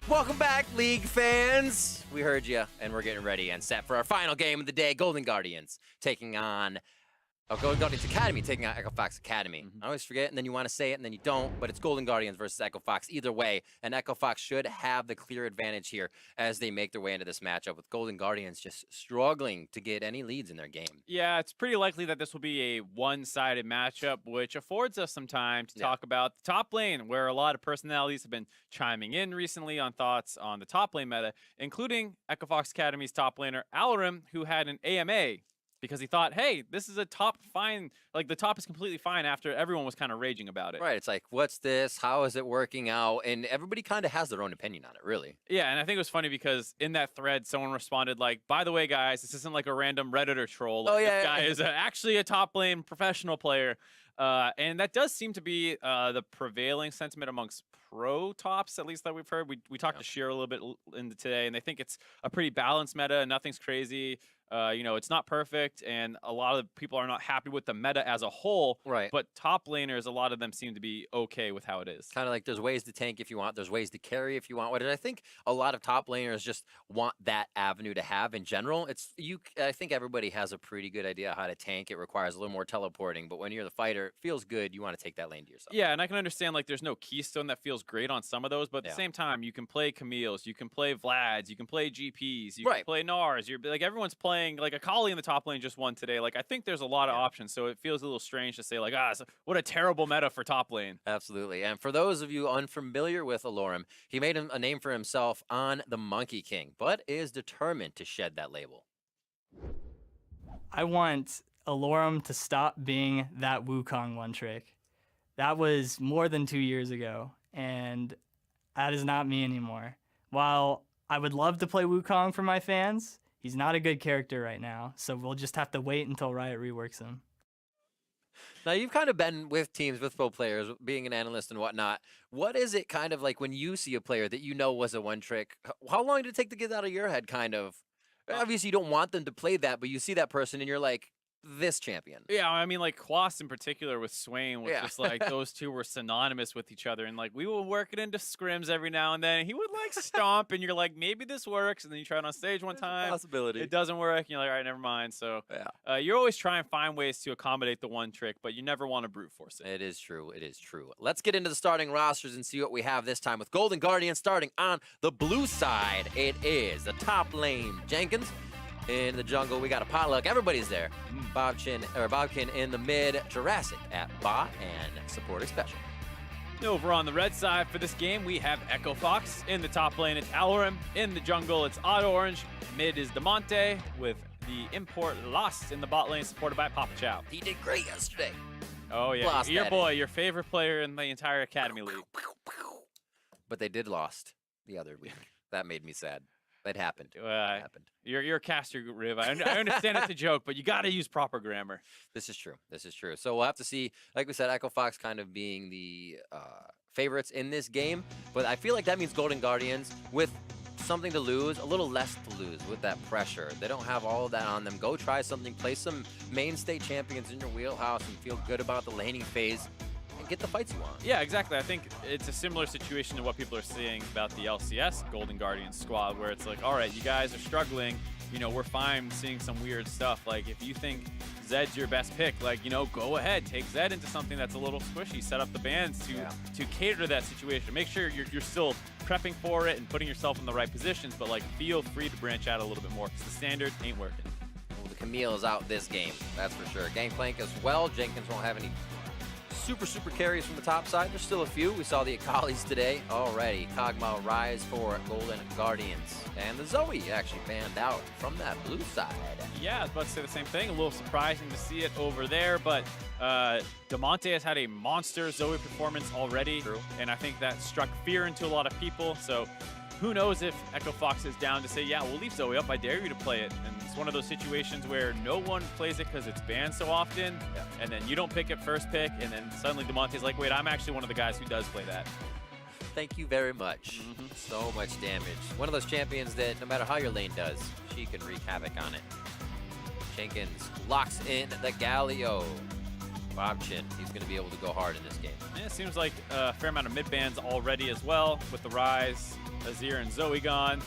Welcome back, League fans. We heard you, and we're getting ready and set for our final game of the day. Golden Guardians taking on Golden Guardians Academy taking on Echo Fox Academy. I always forget, and then you want to say it, and then you don't, but it's Golden Guardians versus Echo Fox. Either way, and Echo Fox should have the clear advantage here as they make their way into this matchup, with Golden Guardians just struggling to get any leads in their game. Yeah, it's pretty likely that this will be a one-sided matchup, which affords us some time to talk about the top lane, where a lot of personalities have been chiming in recently on thoughts on the top lane meta, including Echo Fox Academy's top laner, Alarim, who had an AMA because he thought, hey, this is a top fine, like the top is completely fine after everyone was kind of raging about it. Right, it's like, what's this? How is it working out? And everybody kind of has their own opinion on it, really. Yeah, and I think it was funny because in that thread, someone responded like, by the way, guys, this isn't like a random Redditor troll. Like, this guy is actually a top lane professional player. And that does seem to be the prevailing sentiment amongst pro tops, at least that we've heard. We talked to Sheer a little bit into today, and they think it's a pretty balanced meta. Nothing's crazy. It's not perfect, and a lot of people are not happy with the meta as a whole. Right. But top laners, a lot of them seem to be okay with how it is. Kind of like there's ways to tank if you want, there's ways to carry if you want. What I think a lot of top laners just want that avenue to have in general. I think everybody has a pretty good idea how to tank. It requires a little more teleporting, but when you're the fighter, it feels good. You want to take that lane to yourself. Yeah, and I can understand like there's no keystone that feels great on some of those, but at the same time, you can play Camille's, you can play Vlad's, you can play GP's, you can play Nars. You're like everyone's playing like Akali in the top lane just won today. Like I think there's a lot of options, so it feels a little strange to say like, what a terrible meta for top lane. Absolutely. And for those of you unfamiliar with Alarim, he made a name for himself on the Monkey King, but is determined to shed that label. I want Alarim to stop being that Wukong one trick. That was more than 2 years ago, and that is not me anymore. While I would love to play Wukong for my fans, he's not a good character right now, so we'll just have to wait until Riot reworks him. Now, you've kind of been with teams, with pro players, being an analyst and whatnot. What is it kind of like when you see a player that you know was a one trick? How long did it take to get out of your head, kind of? Obviously, you don't want them to play that, but you see that person and you're like, this champion. Yeah, I mean, like Quas in particular with Swain was just like those two were synonymous with each other, and like we would work it into scrims every now and then. He would like stomp, and you're like, maybe this works, and then you try it on stage one time, possibility. It doesn't work, and you're like, all right, never mind. So you're always trying to find ways to accommodate the one trick, but you never want to brute force it. It is true. It is true. Let's get into the starting rosters and see what we have this time with Golden Guardians starting on the blue side. It is the top lane, Jenkins. In the jungle, we got a potluck. Everybody's there. Bobkin in the mid, Jurassic at bot, and supporter special. Over on the red side for this game, we have Echo Fox. In the top lane, it's Alarim. In the jungle, it's Odd Orange. Mid is Demonte, with the import Lost in the bot lane, supported by Papa Chow. He did great yesterday. Oh, yeah. Your boy, your favorite player in the entire Academy League. But they did lost the other week. That made me sad. It happened. It happened. You're a caster, Riv. I understand it's a joke, but you got to use proper grammar. This is true. This is true. So we'll have to see, like we said, Echo Fox kind of being the favorites in this game. But I feel like that means Golden Guardians, with something to lose, a little less to lose with that pressure. They don't have all of that on them. Go try something. Play some mainstay champions in your wheelhouse and feel good about the laning phase. Get the fights you want. Yeah, exactly. I think it's a similar situation to what people are saying about the LCS Golden Guardians squad, where it's like, all right, you guys are struggling. You know, we're fine seeing some weird stuff. Like, if you think Zed's your best pick, like, you know, go ahead, take Zed into something that's a little squishy. Set up the bands to cater to that situation. Make sure you're still prepping for it and putting yourself in the right positions, but like, feel free to branch out a little bit more because the standard ain't working. Well, the Camille is out this game, that's for sure. Gangplank as well. Jenkins won't have any super carries from the top side. There's still a few. We saw the Akalis today already. Kog'Maw rise for Golden Guardians. And the Zoe actually banned out from that blue side. Yeah, I was about to say the same thing. A little surprising to see it over there, but Demonte has had a monster Zoe performance already. True. And I think that struck fear into a lot of people. So who knows if Echo Fox is down to say, yeah, we'll leave Zoe up. I dare you to play it. And it's one of those situations where no one plays it because it's banned so often. Yeah. And then you don't pick it first pick. And then suddenly Demonte's like, wait, I'm actually one of the guys who does play that. Thank you very much. So much damage. One of those champions that no matter how your lane does, she can wreak havoc on it. Jenkins locks in the Galio. Bob Chin, he's going to be able to go hard in this game. Yeah, it seems like a fair amount of mid bans already as well with the Rise, Azir, and Zoe gone.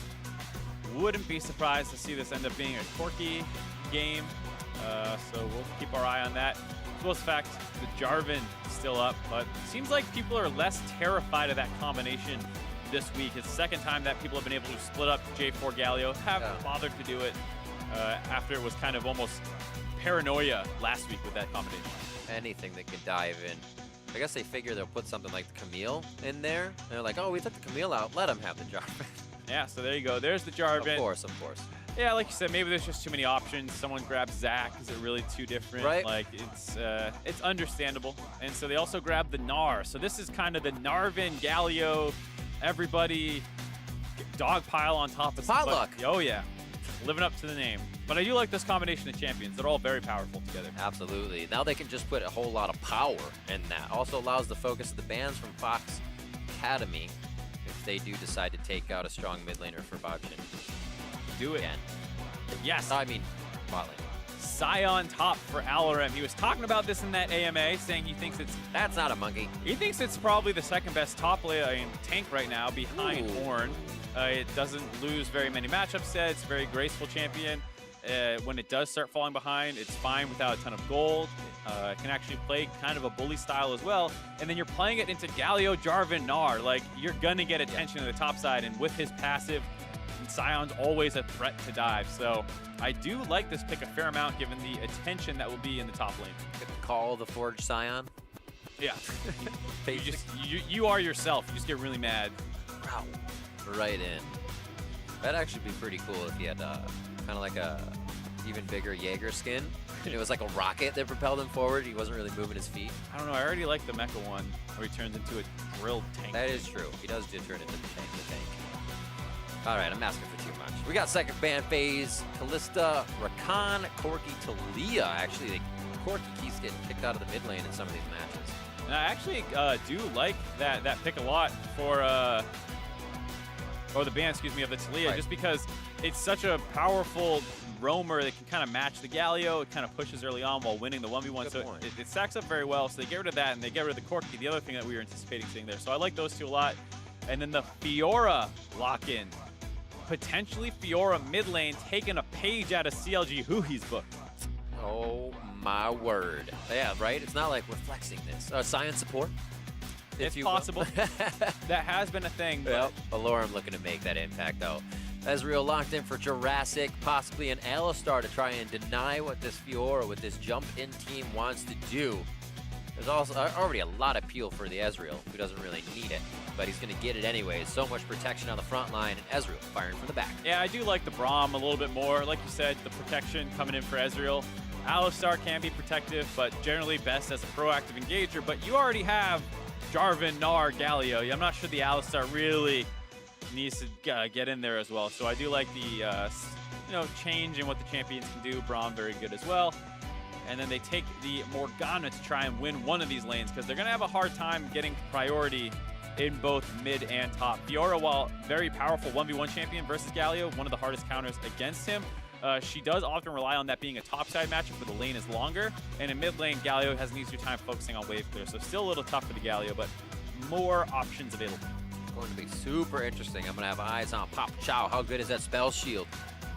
Wouldn't be surprised to see this end up being a Corki game, so we'll keep our eye on that. As well as the fact the Jarvan is still up, but it seems like people are less terrified of that combination this week. It's the second time that people have been able to split up J4 Galio. Haven't bothered to do it after it was kind of almost paranoia last week with that combination. Anything that can dive in. I guess they figure they'll put something like the Camille in there. And they're like, oh, we took the Camille out. Let him have the Jarvan. Yeah, so there you go. There's the Jarvan. Of course, of course. Yeah, like you said, maybe there's just too many options. Someone grabs Zac. Is it really too different? Right. Like, it's understandable. And so they also grab the Gnar. So this is kind of the Narvin, Galio, everybody dog pile on top of potluck. Oh, yeah. Living up to the name. But I do like this combination of champions. They're all very powerful together. Absolutely. Now they can just put a whole lot of power in that. Also allows the focus of the bans from Fox Academy if they do decide to take out a strong mid laner for Bob Chin. Do it. Again. Yes. I mean, bot lane. Sion top for Alarim. He was talking about this in that AMA, saying he thinks That's not a monkey. He thinks it's probably the second best top lane tank right now behind Ooh. Ornn. It doesn't lose very many matchup sets. Very graceful champion. When it does start falling behind, it's fine without a ton of gold. It can actually play kind of a bully style as well. And then you're playing it into Galio, Jarvan, Gnar. Like, you're gonna get attention to the top side. And with his passive, Sion's always a threat to dive. So I do like this pick a fair amount given the attention that will be in the top lane. Call the Forge Sion. Yeah. you are yourself. You just get really mad. Wow. Right in. That'd actually be pretty cool if he had kind of like a even bigger Jaeger skin. And it was like a rocket that propelled him forward. He wasn't really moving his feet. I don't know. I already like the mecha one where he turns into a drilled tank. That is true. He does turn into the tank. All right, I'm asking for too much. We got second ban phase. Kalista, Rakan, Corki, Talia. Actually, Corki keeps getting kicked out of the mid lane in some of these matches. And I actually do like that pick a lot for, or the ban, excuse me, of the Talia, just because it's such a powerful roamer that can kind of match the Galio. It kind of pushes early on while winning the 1v1. So it stacks up very well. So they get rid of that and they get rid of the Corki, the other thing that we were anticipating seeing there. So I like those two a lot. And then the Fiora lock-in. Potentially Fiora mid lane taking a page out of CLG Huhi's book. Oh my word. Yeah, right? It's not like we're flexing this. Science support? It's possible. That has been a thing. Yep. Alorum looking to make that impact though. Ezreal locked in for Jurassic, possibly an Alistar to try and deny what this Fiora with this jump-in team wants to do. There's also already a lot of peel for the Ezreal, who doesn't really need it, but he's going to get it anyways. So much protection on the front line, and Ezreal firing from the back. Yeah, I do like the Braum a little bit more. Like you said, the protection coming in for Ezreal. Alistar can be protective, but generally best as a proactive engager. But you already have Jarvan, Gnar, Galio. I'm not sure the Alistar really needs to get in there as well. So I do like the change in what the champions can do. Braum very good as well. And then they take the Morgana to try and win one of these lanes because they're going to have a hard time getting priority in both mid and top. Fiora, while very powerful 1v1 champion versus Galio, one of the hardest counters against him. She does often rely on that being a topside matchup where the lane is longer. And in mid lane, Galio has an easier time focusing on wave clear. So still a little tough for the Galio, but more options available. Going to be super interesting. I'm going to have eyes on Pop Chow. How good is that spell shield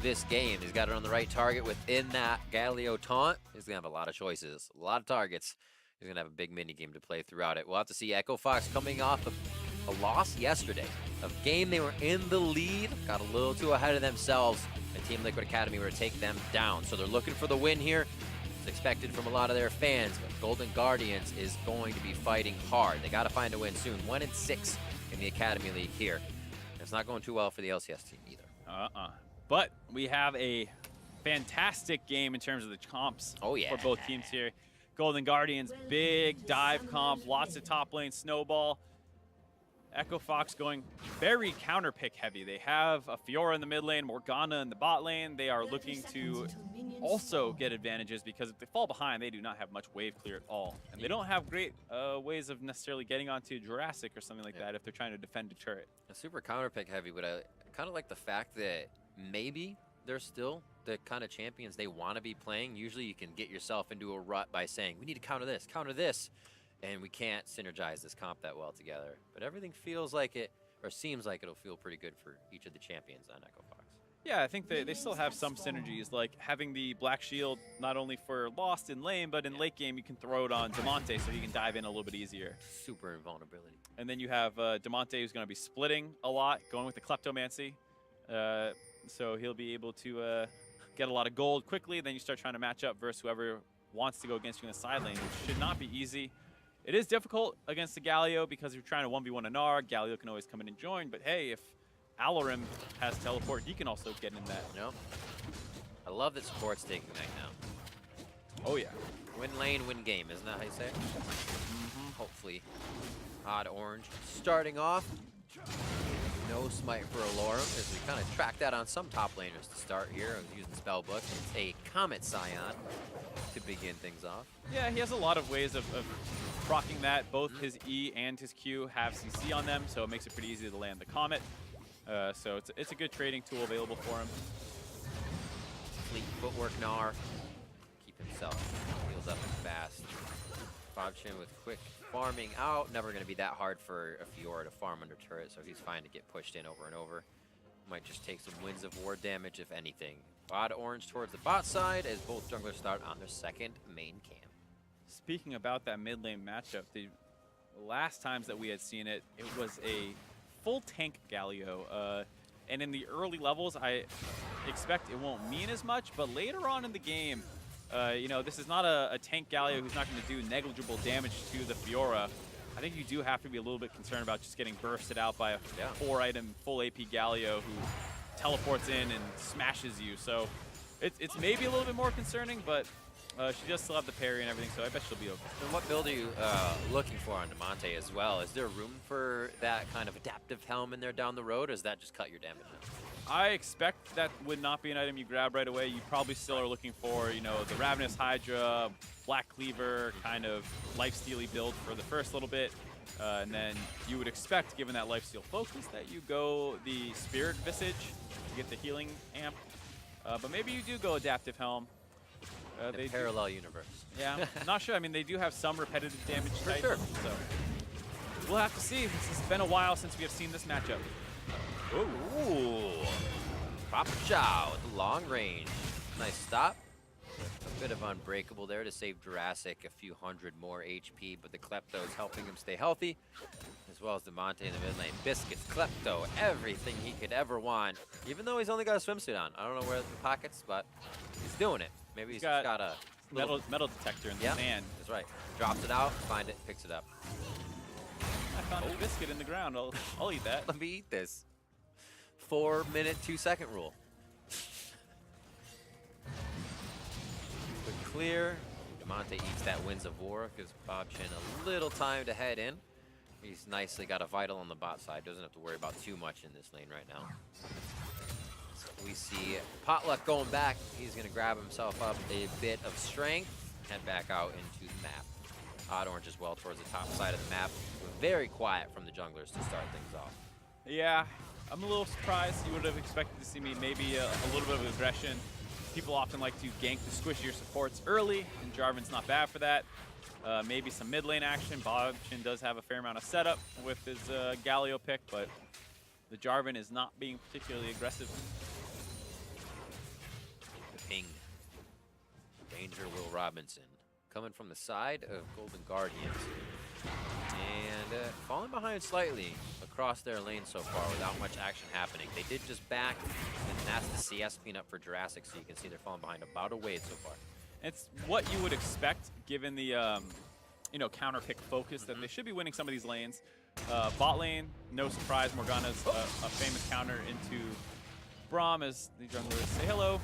this game? He's got it on the right target within that Galio taunt. He's going to have a lot of choices, a lot of targets. He's going to have a big mini game to play throughout it. We'll have to see Echo Fox coming off of a loss yesterday. A game they were in the lead, got a little too ahead of themselves, and Team Liquid Academy were to take them down. So they're looking for the win here. It's expected from a lot of their fans, but Golden Guardians is going to be fighting hard. They got to find a win soon. 1-6 in the Academy League here. It's not going too well for the LCS team either. But we have a fantastic game in terms of the comps for both teams here. Golden Guardians, big dive comp, lots of top lane snowball. Echo Fox going very counter pick heavy. They have a Fiora in the mid lane, Morgana in the bot lane. They are looking to also get advantages because if they fall behind, they do not have much wave clear at all. And they don't have great ways of necessarily getting onto Jurassic or something like that if they're trying to defend a turret. A super counter pick heavy, but I kind of like the fact that maybe they're still the kind of champions they want to be playing. Usually you can get yourself into a rut by saying, we need to counter this, and we can't synergize this comp that well together. But everything feels like it, or seems like it'll feel pretty good for each of the champions on Echo Fox. Yeah, I think they still have some synergies, like having the Black Shield not only for Lost in lane, but in late game you can throw it on Damonte so he can dive in a little bit easier. Super invulnerability. And then you have Damonte who's going to be splitting a lot, going with the Kleptomancy. So he'll be able to get a lot of gold quickly. Then you start trying to match up versus whoever wants to go against you in the side lane, which should not be easy. It is difficult against the Galio because you're trying to 1v1 a Gnar. Galio can always come in and join, but hey, if Alarim has teleport, he can also get in that. No. I love that support's taking Knight now. Oh yeah. Win lane, win game, isn't that how you say it? Hopefully. Odd Orange starting off. No smite for Alorum, as we kind of track that on some top laners to start here. I was using Spellbook. It's a Comet Scion to begin things off. Yeah, he has a lot of ways of proccing that. Both his E and his Q have CC on them, so it makes it pretty easy to land the Comet. So it's a good trading tool available for him. Fleet footwork Gnar. Keep himself heals up and fast. Fobchin with quick farming out. Never going to be that hard for a Fiora to farm under turret, so he's fine to get pushed in over and over. Might just take some Winds of War damage, if anything. Odd Orange towards the bot side as both junglers start on their second main camp. Speaking about that mid lane matchup, the last times that we had seen it, it was a full tank Galio. And in the early levels, I expect it won't mean as much, but later on in the game, you know, this is not a tank Galio who's not going to do negligible damage to the Fiora. I think you do have to be a little bit concerned about just getting bursted out by a 4-item full AP Galio who teleports in and smashes you. So it's maybe a little bit more concerning, but she does still have the parry and everything, so I bet she'll be okay. And what build are you looking for on Damonte as well? Is there room for that kind of adaptive helm in there down the road, or does that just cut your damage now? I expect that would not be an item you grab right away. You probably still are looking for, you know, the Ravenous Hydra, Black Cleaver, kind of lifestealy build for the first little bit. And then you would expect, given that lifesteal focus, that you go the Spirit Visage to get the healing amp. But maybe you do go Adaptive Helm. The parallel universe. Yeah, not sure. I mean, they do have some repetitive damage type, sure. So we'll have to see. It's been a while since we have seen this matchup. Ooh. Papa Chow with the long range. Nice stop. A bit of Unbreakable there to save Jurassic a few hundred more HP, but the Klepto is helping him stay healthy, as well as Damonte in the mid lane. Biscuits, Klepto, everything he could ever want, even though he's only got a swimsuit on. I don't know where the pockets, but he's doing it. Maybe he's got a metal detector in the sand. That's right. Drops it out, find it, picks it up. I found a biscuit in the ground. I'll eat that. Let me eat this. 4-minute, 2-second rule. Quick clear. Damonte eats that Winds of War, gives Fobchin a little time to head in. He's nicely got a Vital on the bot side. Doesn't have to worry about too much in this lane right now. So we see Potluck going back. He's going to grab himself up a bit of strength, head back out into the map. Odd Orange as well towards the top side of the map. Very quiet from the junglers to start things off. Yeah, I'm a little surprised. You would have expected to see me maybe a little bit of aggression. People often like to gank the squishier supports early, and Jarvan's not bad for that. Maybe some mid lane action. Fobchin does have a fair amount of setup with his Galio pick, but the Jarvan is not being particularly aggressive. The ping. Danger Will Robinson coming from the side of Golden Guardians. And falling behind slightly across their lane so far without much action happening. They did just back, and that's the CS cleanup for Jurassic, so you can see they're falling behind about a wave so far. It's what you would expect given the you know, counter pick focus that they should be winning some of these lanes. Bot lane, no surprise, Morgana's a famous counter into Braum as the junglers say hello.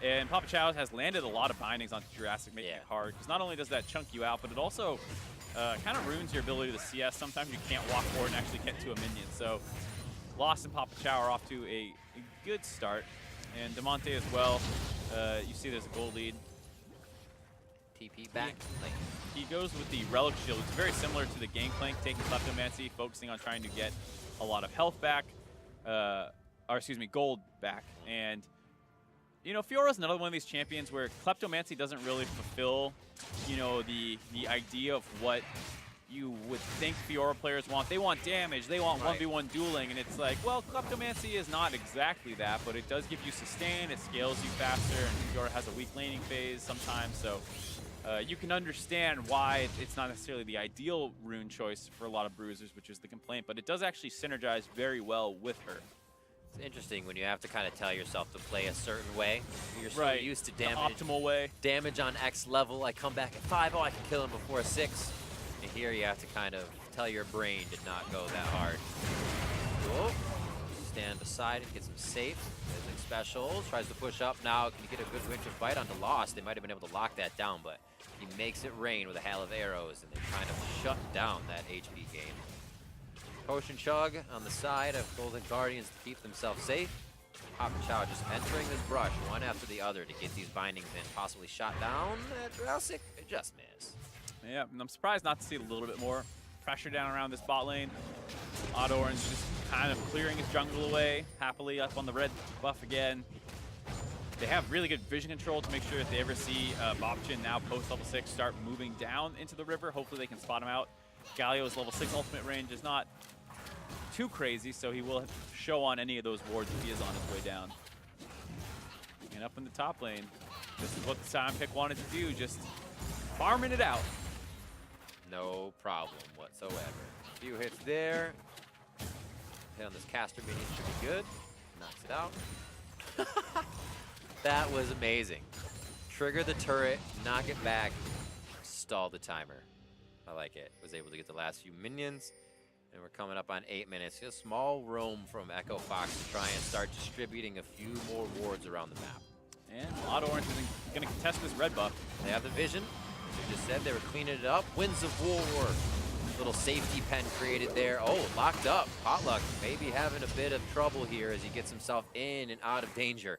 And Papa Chow has landed a lot of bindings onto Jurassic, making it hard. Because not only does that chunk you out, but it also kind of ruins your ability to CS. Sometimes you can't walk forward and actually get to a minion. So Lost and Papa Chow are off to a good start. And Damonte as well. You see there's a gold lead. TP back. He goes with the Relic Shield. It's very similar to the Gangplank, taking Kleptomancy, focusing on trying to get a lot of health back. or excuse me, gold back. And, you know, Fiora's another one of these champions where Kleptomancy doesn't really fulfill, you know, the idea of what you would think Fiora players want. They want damage, they want 1v1 dueling, and it's like, well, Kleptomancy is not exactly that, but it does give you sustain, it scales you faster, and Fiora has a weak laning phase sometimes, so you can understand why it's not necessarily the ideal rune choice for a lot of bruisers, which is the complaint, but it does actually synergize very well with her. It's interesting when you have to kind of tell yourself to play a certain way. You're so used to damage. The optimal way. Damage on X level, I come back at 5, oh, I can kill him before a 6. And here you have to kind of tell your brain to not go that hard. Whoa. Stand beside it, gets him safe. There's a special, tries to push up now. Can you get a good Winter's Bite onto Lost? They might have been able to lock that down, but he makes it rain with a hail of arrows, and they kind of shut down that HP game. Potion Chug on the side of Golden Guardians to keep themselves safe. Papa Chow just entering this brush one after the other to get these bindings in. Possibly shot down at Drowsic, it just missed. Yeah, and I'm surprised not to see a little bit more pressure down around this bot lane. Odd Orange just kind of clearing his jungle away, happily up on the red buff again. They have really good vision control to make sure if they ever see Bobchin now post level 6 start moving down into the river, hopefully they can spot him out. Galio's level 6 ultimate range is not too crazy, so he will show on any of those wards if he is on his way down. And up in the top lane, this is what the Sion pick wanted to do, just farming it out. No problem whatsoever. A few hits there. Hit on this caster minion should be good. Knocks it out. That was amazing. Trigger the turret, knock it back, stall the timer. I like it. Was able to get the last few minions. And we're coming up on 8 minutes. A small roam from Echo Fox to try and start distributing a few more wards around the map. And Odd Orange is going to contest this red buff. They have the vision. As you just said, they were cleaning it up. Winds of War. Little safety pen created there. Oh, locked up. Potluck maybe having a bit of trouble here as he gets himself in and out of danger.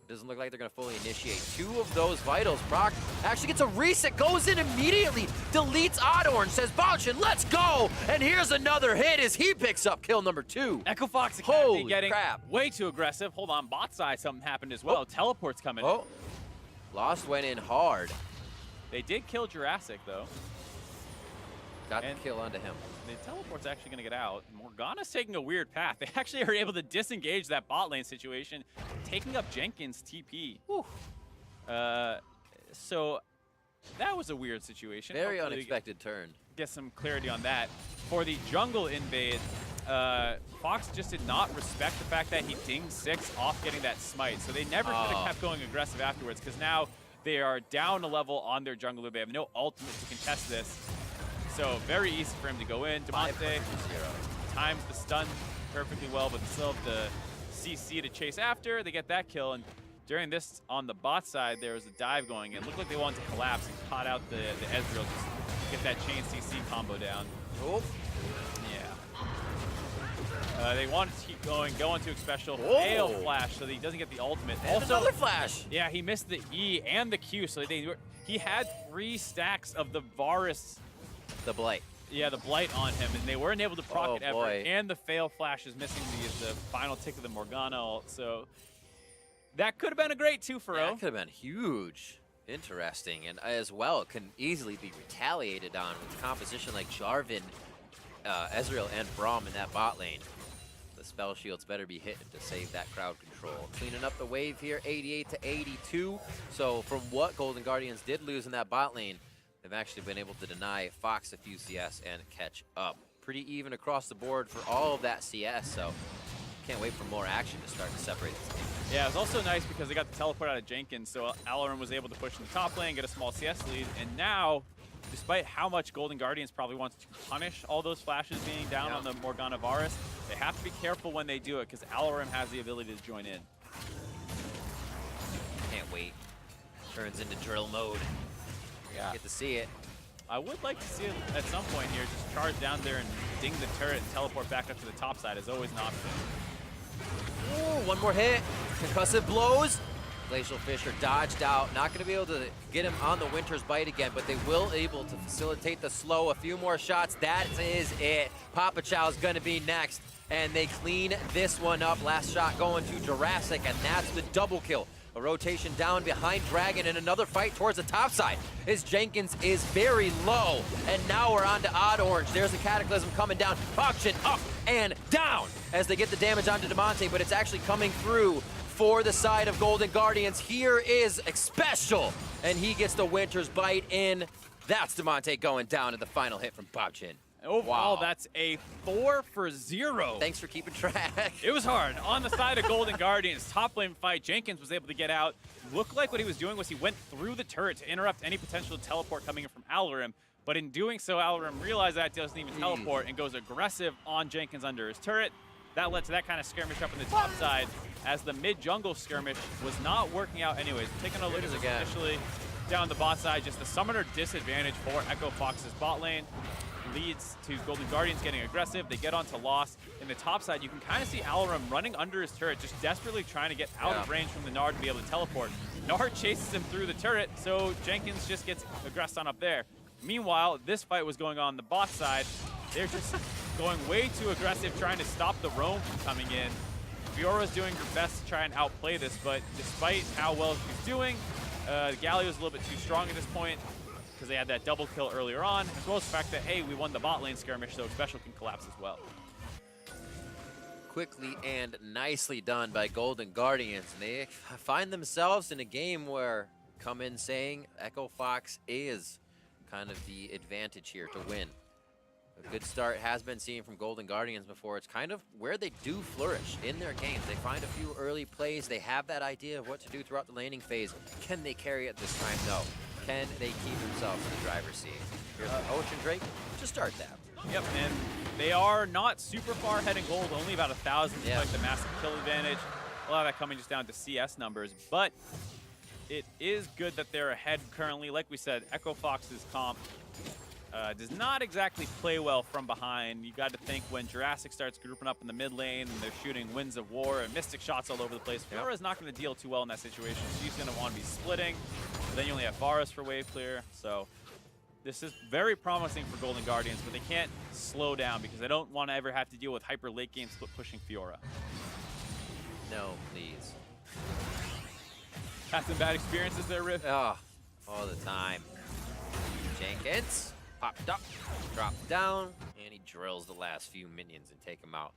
Doesn't look like they're going to fully initiate 2 of those vitals. Brock actually gets a reset, goes in immediately, deletes Odd Orange, says, Bouchin, let's go! And here's another hit as he picks up kill number 2. Echo Fox Academy Holy getting crap. way too aggressive. Hold on, bot side, something happened as well. Oh. Teleport's coming. Oh, Lost went in hard. They did kill Jurassic, though. Got the kill onto him. The teleport's actually going to get out. Morgana's taking a weird path. They actually are able to disengage that bot lane situation, taking up Jenkins' TP. Whew. So that was a weird situation. Very Hopefully unexpected turn. Get some clarity on that. For the jungle invade, Fox just did not respect the fact that he dinged 6 off getting that smite. So they never could have kept going aggressive afterwards, because now they are down a level on their jungler. They have no ultimate to contest this. So very easy for him to go in. Demonte times the stun perfectly well, but still have the CC to chase after. They get that kill, and during this on the bot side, there was a dive going in. Looked like they wanted to collapse and caught out the Ezreal, just get that chain CC combo down. Oh. Yeah. They wanted to keep going, go into a special fail flash so that he doesn't get the ultimate. And also, another flash. Yeah, he missed the E and the Q, so he had 3 stacks of the Varus. The Blight. Yeah, the Blight on him, and they weren't able to proc it ever. Boy. And the fail flash is missing the final tick of the Morgana ult, so that could have been a great 2-for-0. That could have been huge. Interesting, and as well, it can easily be retaliated on with composition like Jarvan, Ezreal, and Braum in that bot lane. The spell shields better be hitting to save that crowd control. Cleaning up the wave here, 88 to 82. So from what Golden Guardians did lose in that bot lane, they've actually been able to deny Fox a few CS and catch up. Pretty even across the board for all of that CS, so can't wait for more action to start to separate this game. Yeah, it was also nice because they got the teleport out of Jenkins, so Alarin was able to push in the top lane, get a small CS lead, and now, despite how much Golden Guardians probably wants to punish all those flashes being down on the Morgana Varus, they have to be careful when they do it because Alarin has the ability to join in. Can't wait. Turns into drill mode. Yeah. Get to see it. I would like to see it at some point here, just charge down there and ding the turret and teleport back up to the top side is always an option. Ooh, one more hit. Concussive blows. Glacial Fisher dodged out. Not going to be able to get him on the Winter's Bite again, but they will able to facilitate the slow. A few more shots. That is it. Papa Chow is going to be next. and they clean this one up. Last shot going to Jurassic, and that's the double kill. A rotation down behind Dragon, and another fight towards the top side as Jenkins is very low. And now we're on to Odd Orange. There's a Cataclysm coming down. Auction up and down as they get the damage onto DeMonte, but it's actually coming through for the side of Golden Guardians. Here is Special, and he gets the Winter's Bite in. That's DeMonte going down at the final hit from Bobchin. Overall, that's a 4 for 0. Thanks for keeping track. It was hard. On the side of Golden Guardians, top lane fight, Jenkins was able to get out. Looked like what he was doing was he went through the turret to interrupt any potential teleport coming in from Alarim, but in doing so, Alarim realized that doesn't even teleport and goes aggressive on Jenkins under his turret. That led to that kind of skirmish up in the top side, as the mid-jungle skirmish was not working out anyways. Taking a look at this initially down the bot side, just the summoner disadvantage for Echo Fox's bot lane leads to Golden Guardians getting aggressive. They get onto Lost. In the top side, you can kind of see Alarim running under his turret, just desperately trying to get out of range from the Nard to be able to teleport. Nard chases him through the turret, so Jenkins just gets aggressed on up there. Meanwhile, this fight was going on the bot side. They're just going way too aggressive, trying to stop the roam from coming in. Fiora's doing her best to try and outplay this, but despite how well she's doing, Galio's a little bit too strong at this point, because they had that double kill earlier on, as well as the fact that, hey, we won the bot lane skirmish, so Special can collapse as well. Quickly and nicely done by Golden Guardians. And they find themselves in a game where come in saying Echo Fox is kind of the advantage here to win. A good start has been seen from Golden Guardians before. It's kind of where they do flourish in their games. They find a few early plays. They have that idea of what to do throughout the laning phase. Can they carry it this time? No. Can they keep themselves in the driver's seat? Here's the Ocean Drake to start that. Yep, and they are not super far ahead in gold, only about 1,000 despite the massive kill advantage. A lot of that coming just down to CS numbers, but it is good that they're ahead currently. Like we said, Echo Fox's comp does not exactly play well from behind. You got to think when Jurassic starts grouping up in the mid lane and they're shooting Winds of War and Mystic shots all over the place, Fiora's not going to deal too well in that situation. She's going to want to be splitting. But then you only have Varus for wave clear. So this is very promising for Golden Guardians, but they can't slow down because they don't want to ever have to deal with hyper late game split pushing Fiora. No, please. Had some bad experiences there, Riff? Oh, all the time. Jenkins popped up, dropped down, and he drills the last few minions and take him out.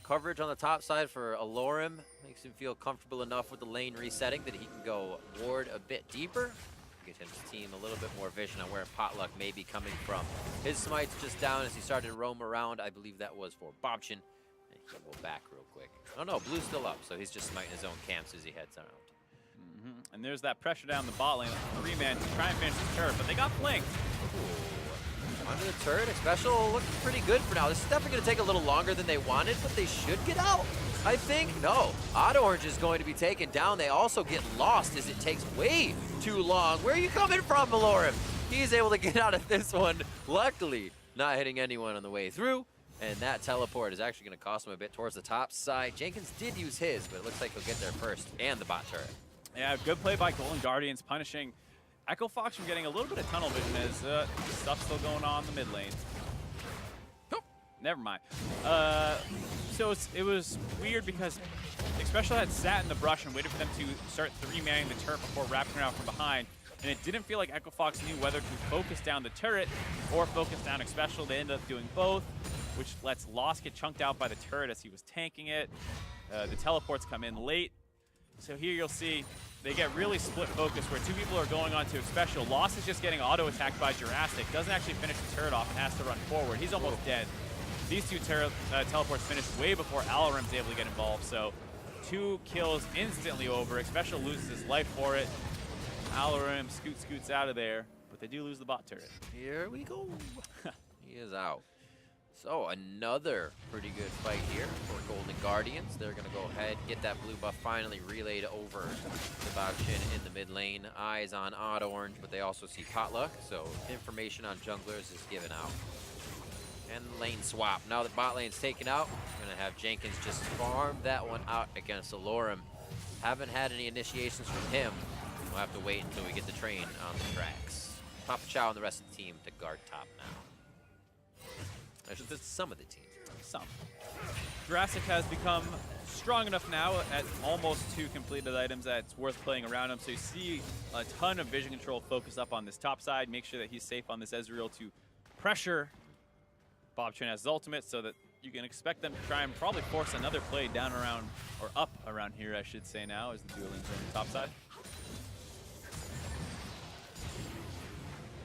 Coverage on the top side for Alorim makes him feel comfortable enough with the lane resetting that he can go ward a bit deeper. Get his team a little bit more vision on where Potluck may be coming from. His smite's just down as he started to roam around. I believe that was for Bobchin. And he will back real quick. Oh no, Blue's still up, so he's just smiting his own camps as he heads around. And there's that pressure down the bot lane. 3-man to try and finish the turret, but they got flanked. Under the turret, Special looks pretty good for now. This is definitely going to take a little longer than they wanted, but they should get out, I think. No, Odd Orange is going to be taken down. They also get lost as it takes way too long. Where are you coming from, Alorim? He's able to get out of this one, luckily not hitting anyone on the way through. And that teleport is actually going to cost him a bit towards the top side. Jenkins did use his, but it looks like he'll get there first, and the bot turret. Yeah, good play by Golden Guardians, punishing Echo Fox from getting a little bit of tunnel vision as stuff's still going on in the mid lane. Nope, never mind. So it was weird because Special had sat in the brush and waited for them to start 3-manning the turret before wrapping around from behind. And it didn't feel like Echo Fox knew whether to focus down the turret or focus down Special. They ended up doing both, which lets Lost get chunked out by the turret as he was tanking it. The teleports come in late. So here you'll see they get really split focus where two people are going on to Special. Lost is just getting auto-attacked by Jurassic. Doesn't actually finish the turret off and has to run forward. He's almost dead. These two teleports finished way before Alarim's able to get involved. So 2 kills instantly over. Special loses his life for it. Alarim scoots out of there, but they do lose the bot turret. Here we go. He is out. So another pretty good fight here for Golden Guardians. They're going to go ahead, get that blue buff finally relayed over to Bobchin in the mid lane. Eyes on Odd Orange, but they also see Potluck, so information on junglers is given out. And lane swap. Now that bot lane's taken out, we're going to have Jenkins just farm that one out against Alorim. Haven't had any initiations from him. We'll have to wait until we get the train on the tracks. Papa Chow and the rest of the team to guard top now. That's some of the team. Some. Jurassic has become strong enough now at almost 2 completed items that it's worth playing around him. So you see a ton of vision control focus up on this top side. Make sure that he's safe on this Ezreal to pressure Bob Chin as his ultimate, so that you can expect them to try and probably force another play down around, or up around here, I should say now, as the dueling's on the top side.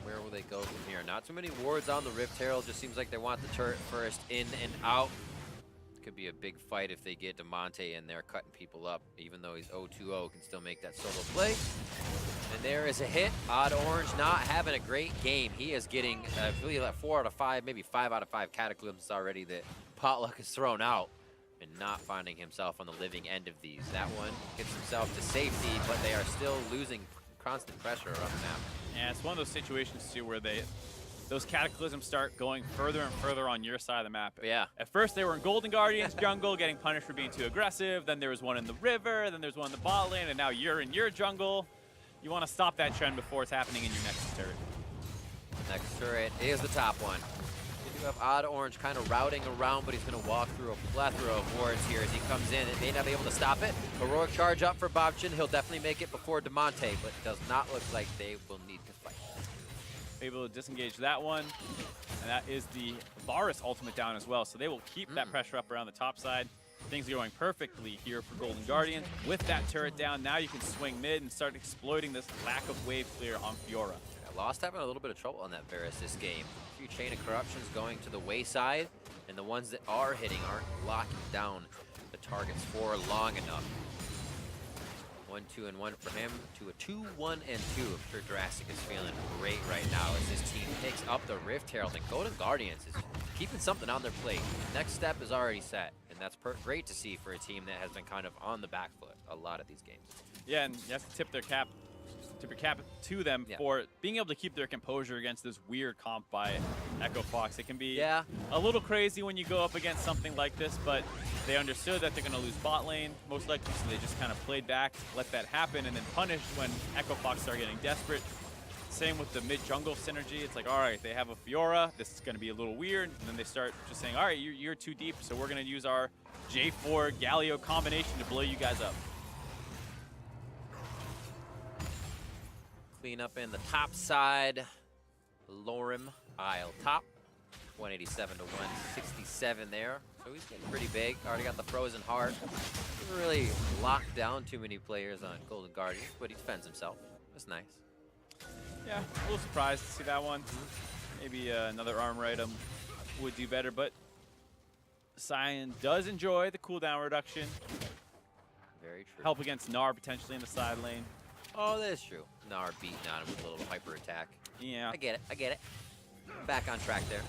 Where will they go from here? Not too many wards on the Rift Herald. Just seems like they want the turret first, in and out. Could be a big fight if they get DeMonte in there cutting people up. Even though he's 0-2-0, can still make that solo play. And there is a hit. Odd Orange not having a great game. He is getting, I believe, like 4 out of 5, maybe 5 out of 5 cataclysms already that Potluck has thrown out, and not finding himself on the living end of these. That one gets himself to safety, but they are still losing constant pressure around the map. Yeah, it's one of those situations too where those cataclysms start going further and further on your side of the map. Yeah. At first they were in Golden Guardian's jungle, getting punished for being too aggressive. Then there was one in the river, then there's one in the bot lane, and now you're in your jungle. You want to stop that trend before it's happening in your next turret. Next turret is the top one. We do have Odd Orange kind of routing around, but he's going to walk through a plethora of wards here as he comes in. It may not be able to stop it. Heroic charge up for Bobchin. He'll definitely make it before DeMonte, but it does not look like they will need to fight. Able to disengage that one, and that is the Varus ultimate down as well, so they will keep that pressure up around the top side. Things are going perfectly here for Golden Guardians. With that turret down, now you can swing mid and start exploiting this lack of wave clear on Fiora. Yeah, Lost having a little bit of trouble on that Varus this game. A few Chain of Corruptions going to the wayside, and the ones that are hitting aren't locking down the targets for long enough. 1-2-1 for him to a 2-1-2. I'm sure Jurassic is feeling great right now as this team picks up the Rift Herald, and Golden Guardians is keeping something on their plate. Next step is already set, and that's great to see for a team that has been kind of on the back foot a lot of these games. Yeah, and you have to tip your cap to them for being able to keep their composure against this weird comp by Echo Fox. It can be a little crazy when you go up against something like this, but they understood that they're going to lose bot lane, most likely, so they just kind of played back, let that happen, and then punished when Echo Fox started getting desperate. Same with the mid-jungle synergy. It's like, all right, they have a Fiora. This is going to be a little weird. And then they start just saying, all right, you're too deep, so we're going to use our J4 Galio combination to blow you guys up. Clean up in the top side. Lorem, Isle top. 187 to 167 there. So he's getting pretty big. Already got the Frozen Heart. Doesn't really lock down too many players on Golden Guardians, but he defends himself. That's nice. Yeah, a little surprised to see that one. Maybe another armor item would do better, but Cyan does enjoy the cooldown reduction. Very true. Help against Gnar potentially in the side lane. Oh, that is true. Gnar beating on him with a little hyper attack. Yeah. I get it. I get it. Back on track there.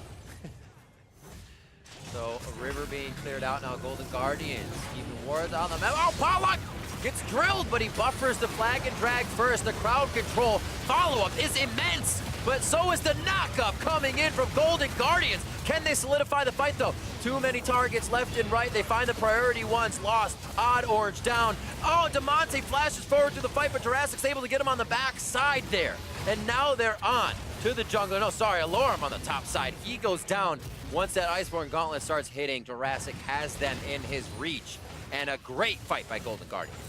So, a river being cleared out now. Golden Guardians keeping wards on the map. Oh, Pollock gets drilled, but he buffers the flag and drag first. The crowd control follow-up is immense, but so is the knock-up coming in from Golden Guardians. Can they solidify the fight, though? Too many targets left and right. They find the priority ones. Lost. Odd Orange down. Oh, DeMonte flashes forward to the fight, but Jurassic's able to get him on the back side there. And now they're on to the jungle. No, sorry, Alorum on the top side. He goes down. Once that Iceborne Gauntlet starts hitting, Jurassic has them in his reach. And a great fight by Golden Guardians.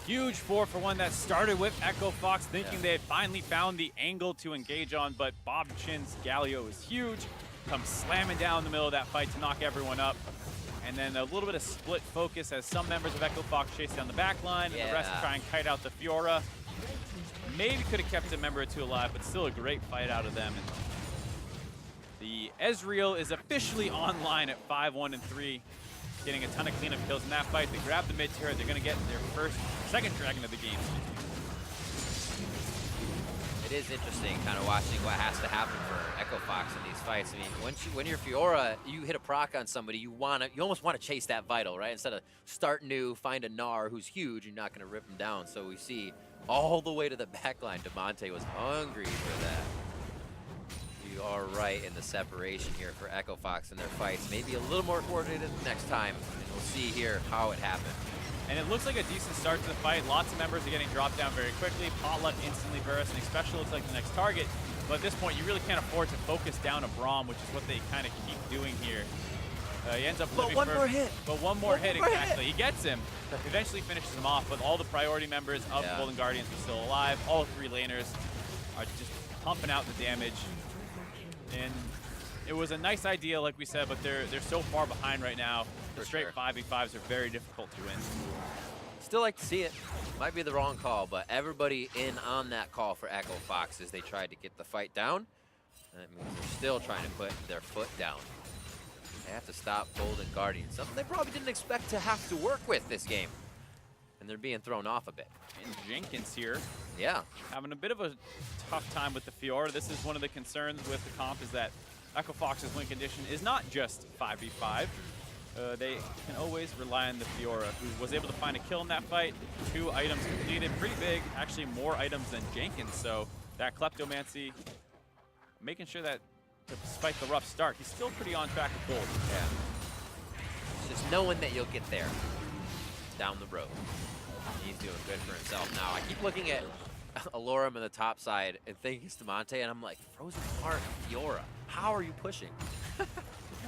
Huge 4-for-1 that started with Echo Fox thinking they had finally found the angle to engage on, but Bob Chin's Galio is huge. Comes slamming down in the middle of that fight to knock everyone up. And then a little bit of split focus as some members of Echo Fox chase down the back line, and the rest try and kite out the Fiora. Maybe could have kept a member or two alive, but still a great fight out of them. And the Ezreal is officially online at 5-1-3, getting a ton of cleanup kills in that fight. They grab the mid turret. They're going to get their second dragon of the game. It is interesting kind of watching what has to happen for Echo Fox in these fights. I mean, when you're Fiora, you hit a proc on somebody, you almost want to chase that vital, right? Instead of start new, find a Gnar who's huge, you're not going to rip him down. So we see all the way to the back line, DeMonte was hungry for that. You are right in the separation here for Echo Fox in their fights. Maybe a little more coordinated next time, and we'll see here how it happened. And it looks like a decent start to the fight. Lots of members are getting dropped down very quickly. Potluck instantly bursts, and especially looks like the next target. But at this point, you really can't afford to focus down a Braum, which is what they kind of keep doing here. He ends up But living one for, more hit. But one more hit, more hit. exactly. He gets him. Eventually finishes him off, but all the priority members of the Golden Guardians are still alive. All 3 laners are just pumping out the damage. And it was a nice idea, like we said, but they're so far behind right now. The straight 5v5s are very difficult to win. Still like to see it. Might be the wrong call, but everybody in on that call for Echo Fox as they tried to get the fight down. That means they're still trying to put their foot down. They have to stop Golden Guardians, something they probably didn't expect to have to work with this game. And they're being thrown off a bit. And Jenkins here. Yeah. Having a bit of a tough time with the Fiora. This is one of the concerns with the comp is that Echo Fox's win condition is not just 5v5. They can always rely on the Fiora, who was able to find a kill in that fight. 2 items completed, pretty big, actually more items than Jenkins. So that Kleptomancy, making sure that despite the rough start, he's still pretty on track with gold. Yeah. It's just knowing that you'll get there down the road. He's doing good for himself. Now, I keep looking at Alorum on the top side and thinking it's Demonte, and I'm like, Frozen Heart, Fiora, how are you pushing?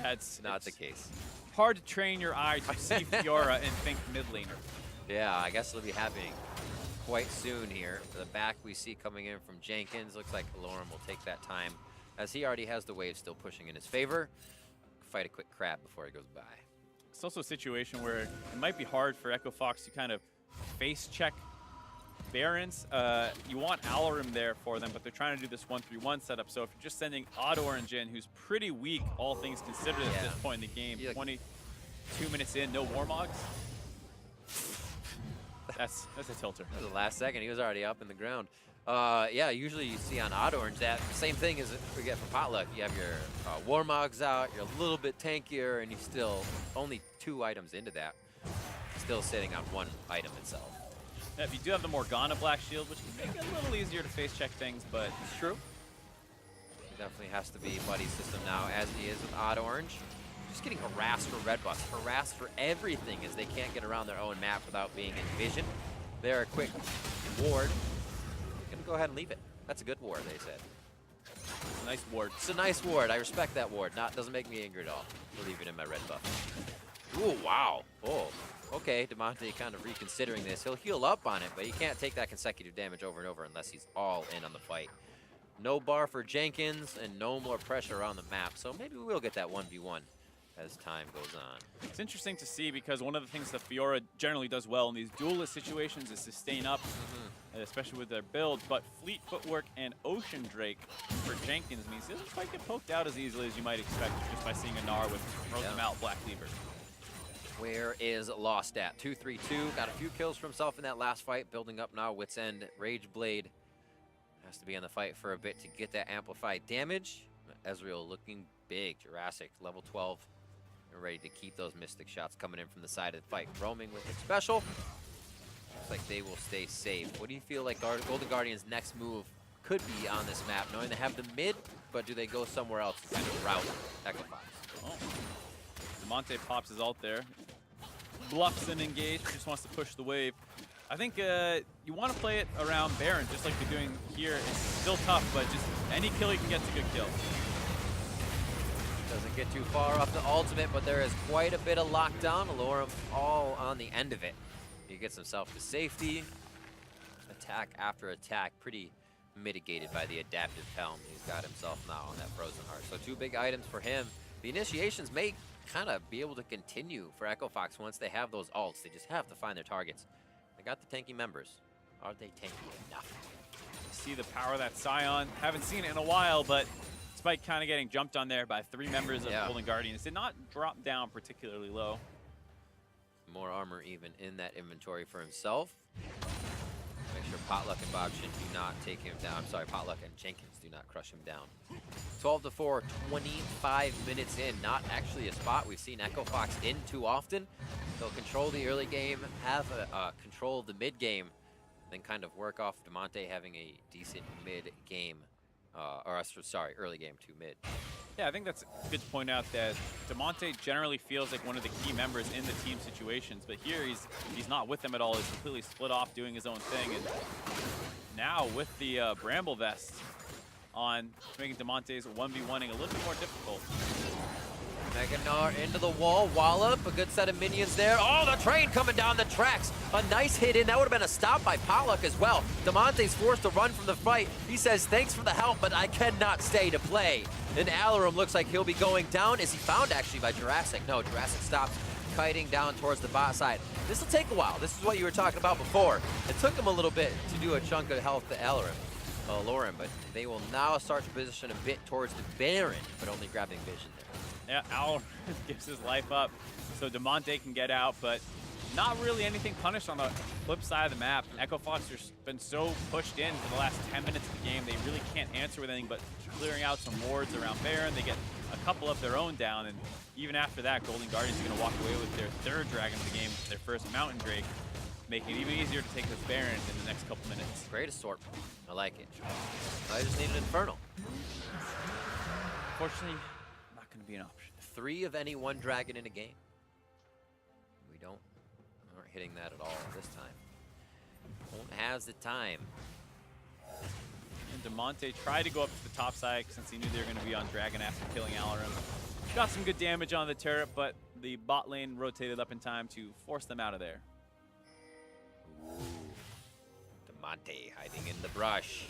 That's not the case. Hard to train your eye to see Fiora and think mid laner. Yeah, I guess it'll be happening quite soon here. The back we see coming in from Jenkins. Looks like Alorum will take that time, as he already has the wave still pushing in his favor. Fight a quick crab before he goes by. It's also a situation where it might be hard for Echo Fox to kind of face check Barons. You want Alarim there for them, but they're trying to do this 1-3-1 setup. So if you're just sending Odd Orange in, who's pretty weak, all things considered at this point in the game, 22 minutes in, no Warmogs. That's a tilter. That was the last second. He was already up in the ground. Yeah, usually you see on Odd Orange that same thing as we get from Potluck. You have your Warmogs out, you're a little bit tankier, and you still only 2 items into that. Still sitting on 1 item itself. Yeah, if you do have the Morgana Black Shield, which can make it a little easier to face check things, but it's true. He definitely has to be buddy system now, as he is with Odd Orange. Just getting harassed for red buffs, harassed for everything as they can't get around their own map without being in vision. They're a quick ward. Gonna go ahead and leave it. That's a good ward, they said. It's a nice ward. It's a nice ward. I respect that ward. Doesn't make me angry at all. I'll leave it in my red buff. Ooh, wow. Oh. Okay, Demonte kind of reconsidering this. He'll heal up on it, but he can't take that consecutive damage over and over unless he's all in on the fight. No bar for Jenkins and no more pressure on the map, so maybe we will get that 1v1 as time goes on. It's interesting to see because one of the things that Fiora generally does well in these duelist situations is sustain up, especially with their build, but Fleet Footwork and Ocean Drake for Jenkins means he doesn't quite get poked out as easily as you might expect just by seeing a Gnar with throws him out Black Cleaver. Where is Lost at? 2-3-2. Got a few kills for himself in that last fight. Building up now. Wits End. Rage Blade has to be in the fight for a bit to get that amplified damage. Ezreal looking big. Jurassic level 12. And ready to keep those Mystic shots coming in from the side of the fight. Roaming with it special. Looks like they will stay safe. What do you feel like Golden Guardians' next move could be on this map? Knowing they have the mid, but do they go somewhere else to kind of route Echo Fox? Oh. Demonte pops his ult there. Bluffs and engage, just wants to push the wave. I think you want to play it around Baron, just like you're doing here. It's still tough, but just any kill you can get is a good kill. Doesn't get too far off the ultimate, but there is quite a bit of lockdown. Alorum all on the end of it. He gets himself to safety. Attack after attack, pretty mitigated by the adaptive helm. He's got himself now on that Frozen Heart. So 2 big items for him. The initiations may kind of be able to continue for Echo Fox once they have those ults. They just have to find their targets. They got the tanky members. Are they tanky enough? See the power of that Scion. Haven't seen it in a while, but despite kind of getting jumped on there by 3 members of Golden Guardians, did not drop down particularly low. More armor even in that inventory for himself. Make sure Potluck and Bogchin do not take him down. I'm sorry, Potluck and Jenkins do not crush him down. 12-4, 25 minutes in. Not actually a spot we've seen Echo Fox in too often. They'll control the early game, have control of the mid game, then kind of work off Demonte having a decent mid game. Early game to mid. Yeah, I think that's good to point out that Demonte generally feels like one of the key members in the team situations, but here he's not with them at all. He's completely split off doing his own thing. And now with the Bramble Vest on, making Demonte's 1v1ing a little bit more difficult. Mega Gnar into the wall, wallop, a good set of minions there. Oh, the train coming down the tracks. A nice hit in. That would have been a stop by Pollock as well. Damonte's forced to run from the fight. He says, thanks for the help, but I cannot stay to play. And Alarum looks like he'll be going down. Is he found actually by Jurassic? No, Jurassic stops, kiting down towards the bot side. This will take a while. This is what you were talking about before. It took him a little bit to do a chunk of health to Alarum, but they will now start to position a bit towards the Baron, but only grabbing vision there. Yeah, Al gives his life up so Damonte can get out, but not really anything punished on the flip side of the map. Echo Fox has been so pushed in for the last 10 minutes of the game, they really can't answer with anything but clearing out some wards around Baron. They get a couple of their own down, and even after that, Golden Guardians are going to walk away with their third dragon of the game, their first Mountain Drake, making it even easier to take this Baron in the next couple minutes. Great assortment. I like it. I just need an Infernal. Unfortunately, not going to be an option. 3 of any 1 dragon in a game. We aren't hitting that at all this time. Won't has the time. And Damonte tried to go up to the top side since he knew they were going to be on dragon after killing Alarum. Got some good damage on the turret, but the bot lane rotated up in time to force them out of there. Ooh. Damonte hiding in the brush.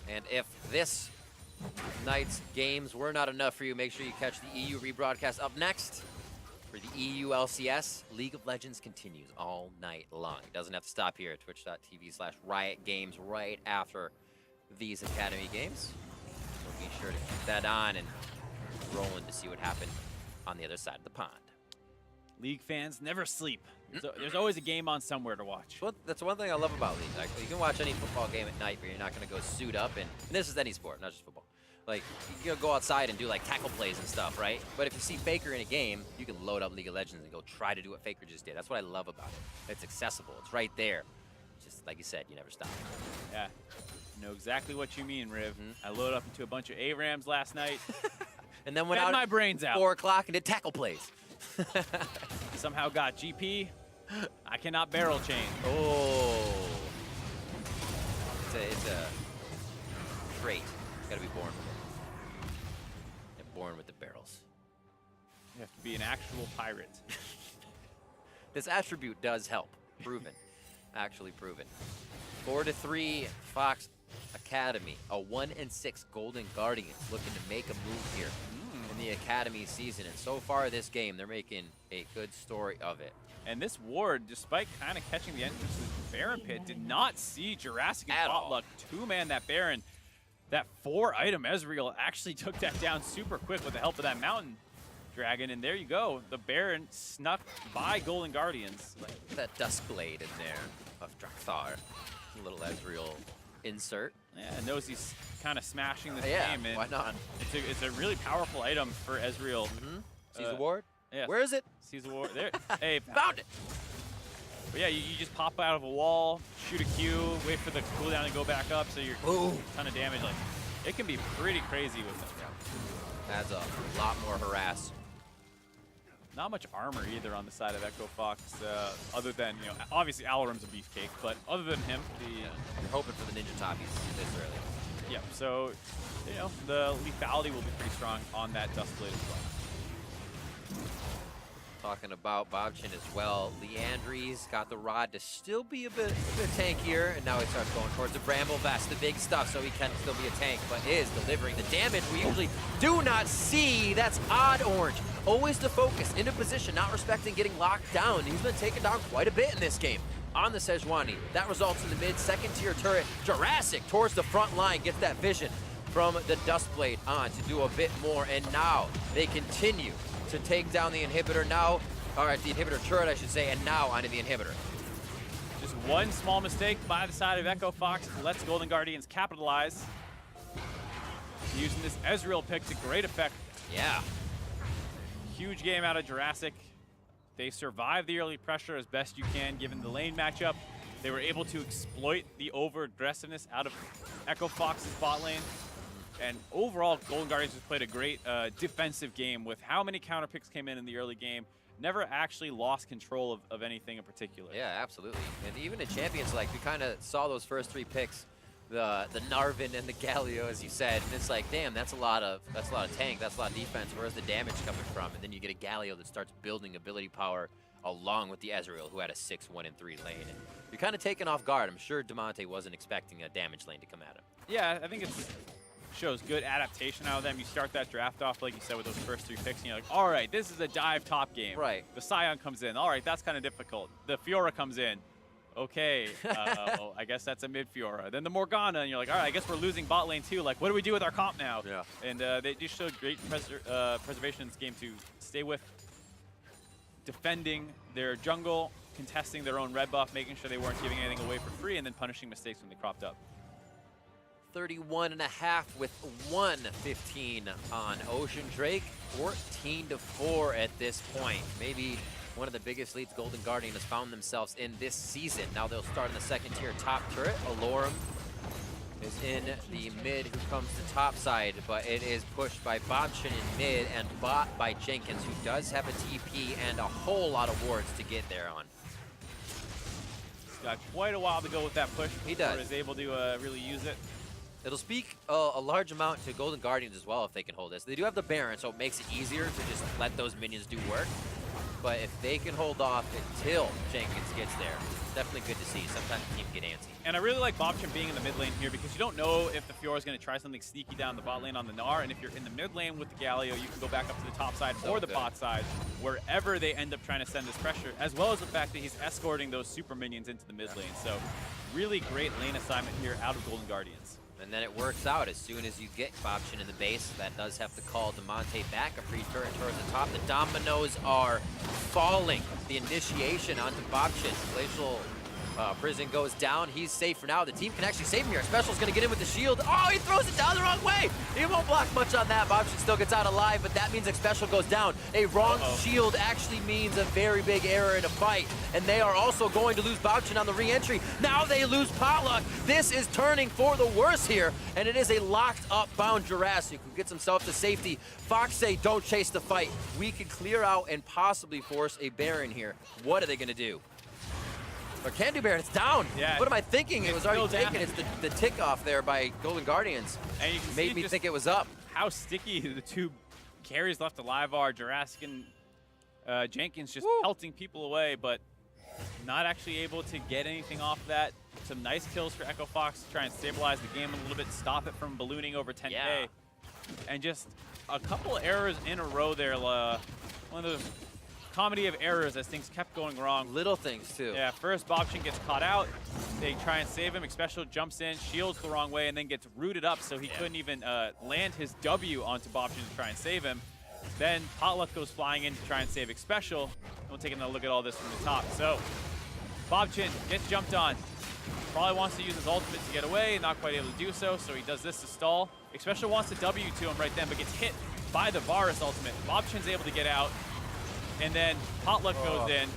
And if this night's games were not enough for you, make sure you catch the EU rebroadcast up next for the EU LCS. League of Legends continues all night long. It doesn't have to stop here at twitch.tv/Riot Games right after these Academy games. So be sure to keep that on and rolling to see what happened on the other side of the pond. League fans never sleep. So there's always a game on somewhere to watch. Well, that's one thing I love about League. Like, you can watch any football game at night, but you're not going to go suit up. And this is any sport, not just football. Like, you can go outside and do, like, tackle plays and stuff, right? But if you see Faker in a game, you can load up League of Legends and go try to do what Faker just did. That's what I love about it. It's accessible. It's right there. Just like you said, you never stop. Yeah. I know exactly what you mean, Riv. I loaded up into a bunch of ARAMs last night. And then went out my brains out. 4 o'clock and did tackle plays. Somehow got GP. I cannot barrel chain. Oh. It's a trait. You gotta be born with it. And born with the barrels. You have to be an actual pirate. This attribute does help. Proven. Actually proven. 4-3 Fox Academy. A 1-6 Golden Guardians looking to make a move here in the Academy season. And so far this game, they're making a good story of it. And this ward, despite kind of catching the entrance of the Baron pit, did not see Jurassic and Potluck two-man that Baron. That 4-item Ezreal actually took that down super quick with the help of that Mountain Dragon. And there you go. The Baron snuck by Golden Guardians. That Duskblade in there of Drakthar. A little Ezreal insert. Yeah, knows he's kind of smashing this yeah, game. And why not? It's a really powerful item for Ezreal. Sees the ward? Yeah. Where is it? Sees the ward. There. Hey, found it. But yeah, you just pop out of a wall, shoot a Q, wait for the cooldown to go back up, so you're a ton of damage. Like, it can be pretty crazy with them. Yeah. Adds a lot more harass. Not much armor either on the side of Echo Fox, other than, you know, obviously Alrum's a beefcake, but other than him, you're hoping for the Ninja Toppies this early. Yeah, so, you know, the lethality will be pretty strong on that Duskblade as well. Talking about Bobchin as well. Leandry's got the rod to still be a bit tankier, and now he starts going towards the Bramble Vest, the big stuff, so he can still be a tank, but is delivering the damage we usually do not see. That's odd, Orange. Always the focus, into position, not respecting getting locked down. He's been taken down quite a bit in this game on the Sejuani. That results in the mid, second tier turret. Jurassic towards the front line, gets that vision from the Duskblade on to do a bit more, and now they continue to take down the inhibitor now, all right, the inhibitor turret, I should say, and now onto the inhibitor. Just one small mistake by the side of Echo Fox lets Golden Guardians capitalize. Using this Ezreal pick to great effect. Yeah. Huge game out of Jurassic. They survived the early pressure as best you can given the lane matchup. They were able to exploit the over-aggressiveness out of Echo Fox's bot lane. And overall, Golden Guardians just played a great defensive game with how many counter picks came in the early game. Never actually lost control of anything in particular. Yeah, absolutely. And even in Champions, like, we kind of saw those first 3 picks the Narvin and the Galio, as you said, and it's like, damn, that's a lot of tank, that's a lot of defense. Where's the damage coming from? And then you get a Galio that starts building ability power along with the Ezreal, who had a 6-1 and 3 lane. And you're kind of taken off guard. I'm sure Damonte wasn't expecting a damage lane to come at him. Yeah, I think it shows good adaptation out of them. You start that draft off, like you said, with those first 3 picks, and you're like, all right, this is a dive top game. Right. The Scion comes in. All right, that's kind of difficult. The Fiora comes in. Okay, I guess that's a mid Fiora. Then the Morgana, and you're like, all right, I guess we're losing bot lane too. Like, what do we do with our comp now? Yeah. And they just showed great preservation in this game to stay with defending their jungle, contesting their own red buff, making sure they weren't giving anything away for free, and then punishing mistakes when they cropped up. 31.5 with 1:15 on Ocean Drake, 14-4 at this point. Maybe one of the biggest leads Golden Guardian has found themselves in this season. Now they'll start in the second tier top turret. Alorum is in the mid, who comes to top side, but it is pushed by Bobchin in mid and bot by Jenkins, who does have a TP and a whole lot of wards to get there on. He's got quite a while to go with that push. He does. Is able to really use it. It'll speak a large amount to Golden Guardians as well if they can hold this. They do have the Baron, so it makes it easier to just let those minions do work. But if they can hold off until Jenkins gets there, it's definitely good to see. Sometimes the team get antsy. And I really like Bobchin being in the mid lane here because you don't know if the Fiora is going to try something sneaky down the bot lane on the Gnar. And if you're in the mid lane with the Galio, you can go back up to the top side or the bot side, wherever they end up trying to send this pressure, as well as the fact that he's escorting those super minions into the mid lane. So really great lane assignment here out of Golden Guardians. And then it works out as soon as you get Bobchin in the base. That does have to call Damonte back. A free turret towards the top. The dominoes are falling. The initiation onto Bobchin. Glacial Prison goes down. He's safe for now. The team can actually save him here. Special's going to get in with the shield. Oh, he throws it down the wrong way. He won't block much on that. Bobchin still gets out alive, but that means that Special goes down. A wrong shield actually means a very big error in a fight. And they are also going to lose Bobchin on the re-entry. Now they lose Potluck. This is turning for the worse here. And it is a locked up bound Jurassic who gets himself to safety. FOXA, don't chase the fight. We could clear out and possibly force a Baron here. What are they going to do? Or can do Baron, it's down. Yeah. What am I thinking? It was already taken. It's the tick off there by Golden Guardians. And you can made me think it was up. How sticky the 2 carries left alive are. Jurassic and Jenkins just pelting people away, but not actually able to get anything off that. Some nice kills for Echo Fox to try and stabilize the game a little bit, stop it from ballooning over 10K. Yeah. And just a couple errors in a row there. One of those comedy of errors as things kept going wrong. Little things too. Yeah, first Bobchin gets caught out. They try and save him. Special jumps in, shields the wrong way, and then gets rooted up so he couldn't even land his W onto Bobchin to try and save him. Then Potluck goes flying in to try and save Special. And we'll take another look at all this from the top. So Bobchin gets jumped on. Probably wants to use his ultimate to get away, not quite able to do so, so he does this to stall. Special wants to W to him right then, but gets hit by the Varus ultimate. Bobchin's able to get out. And then Potluck goes in.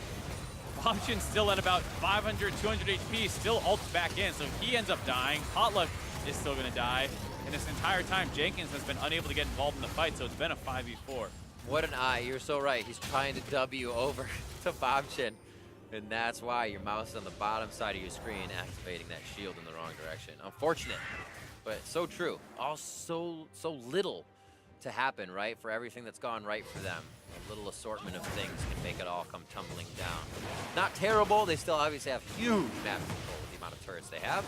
Bobchin's still at about 500, 200 HP, still ults back in, so he ends up dying. Potluck is still going to die. And this entire time, Jenkins has been unable to get involved in the fight, so it's been a 5v4. What an eye. You're so right. He's trying to W over to Bobchin. And that's why your mouse is on the bottom side of your screen activating that shield in the wrong direction. Unfortunate, but so true. All so little to happen, right? For everything that's gone right for them. A little assortment of things can make it all come tumbling down. Not terrible. They still obviously have huge map control with the amount of turrets they have,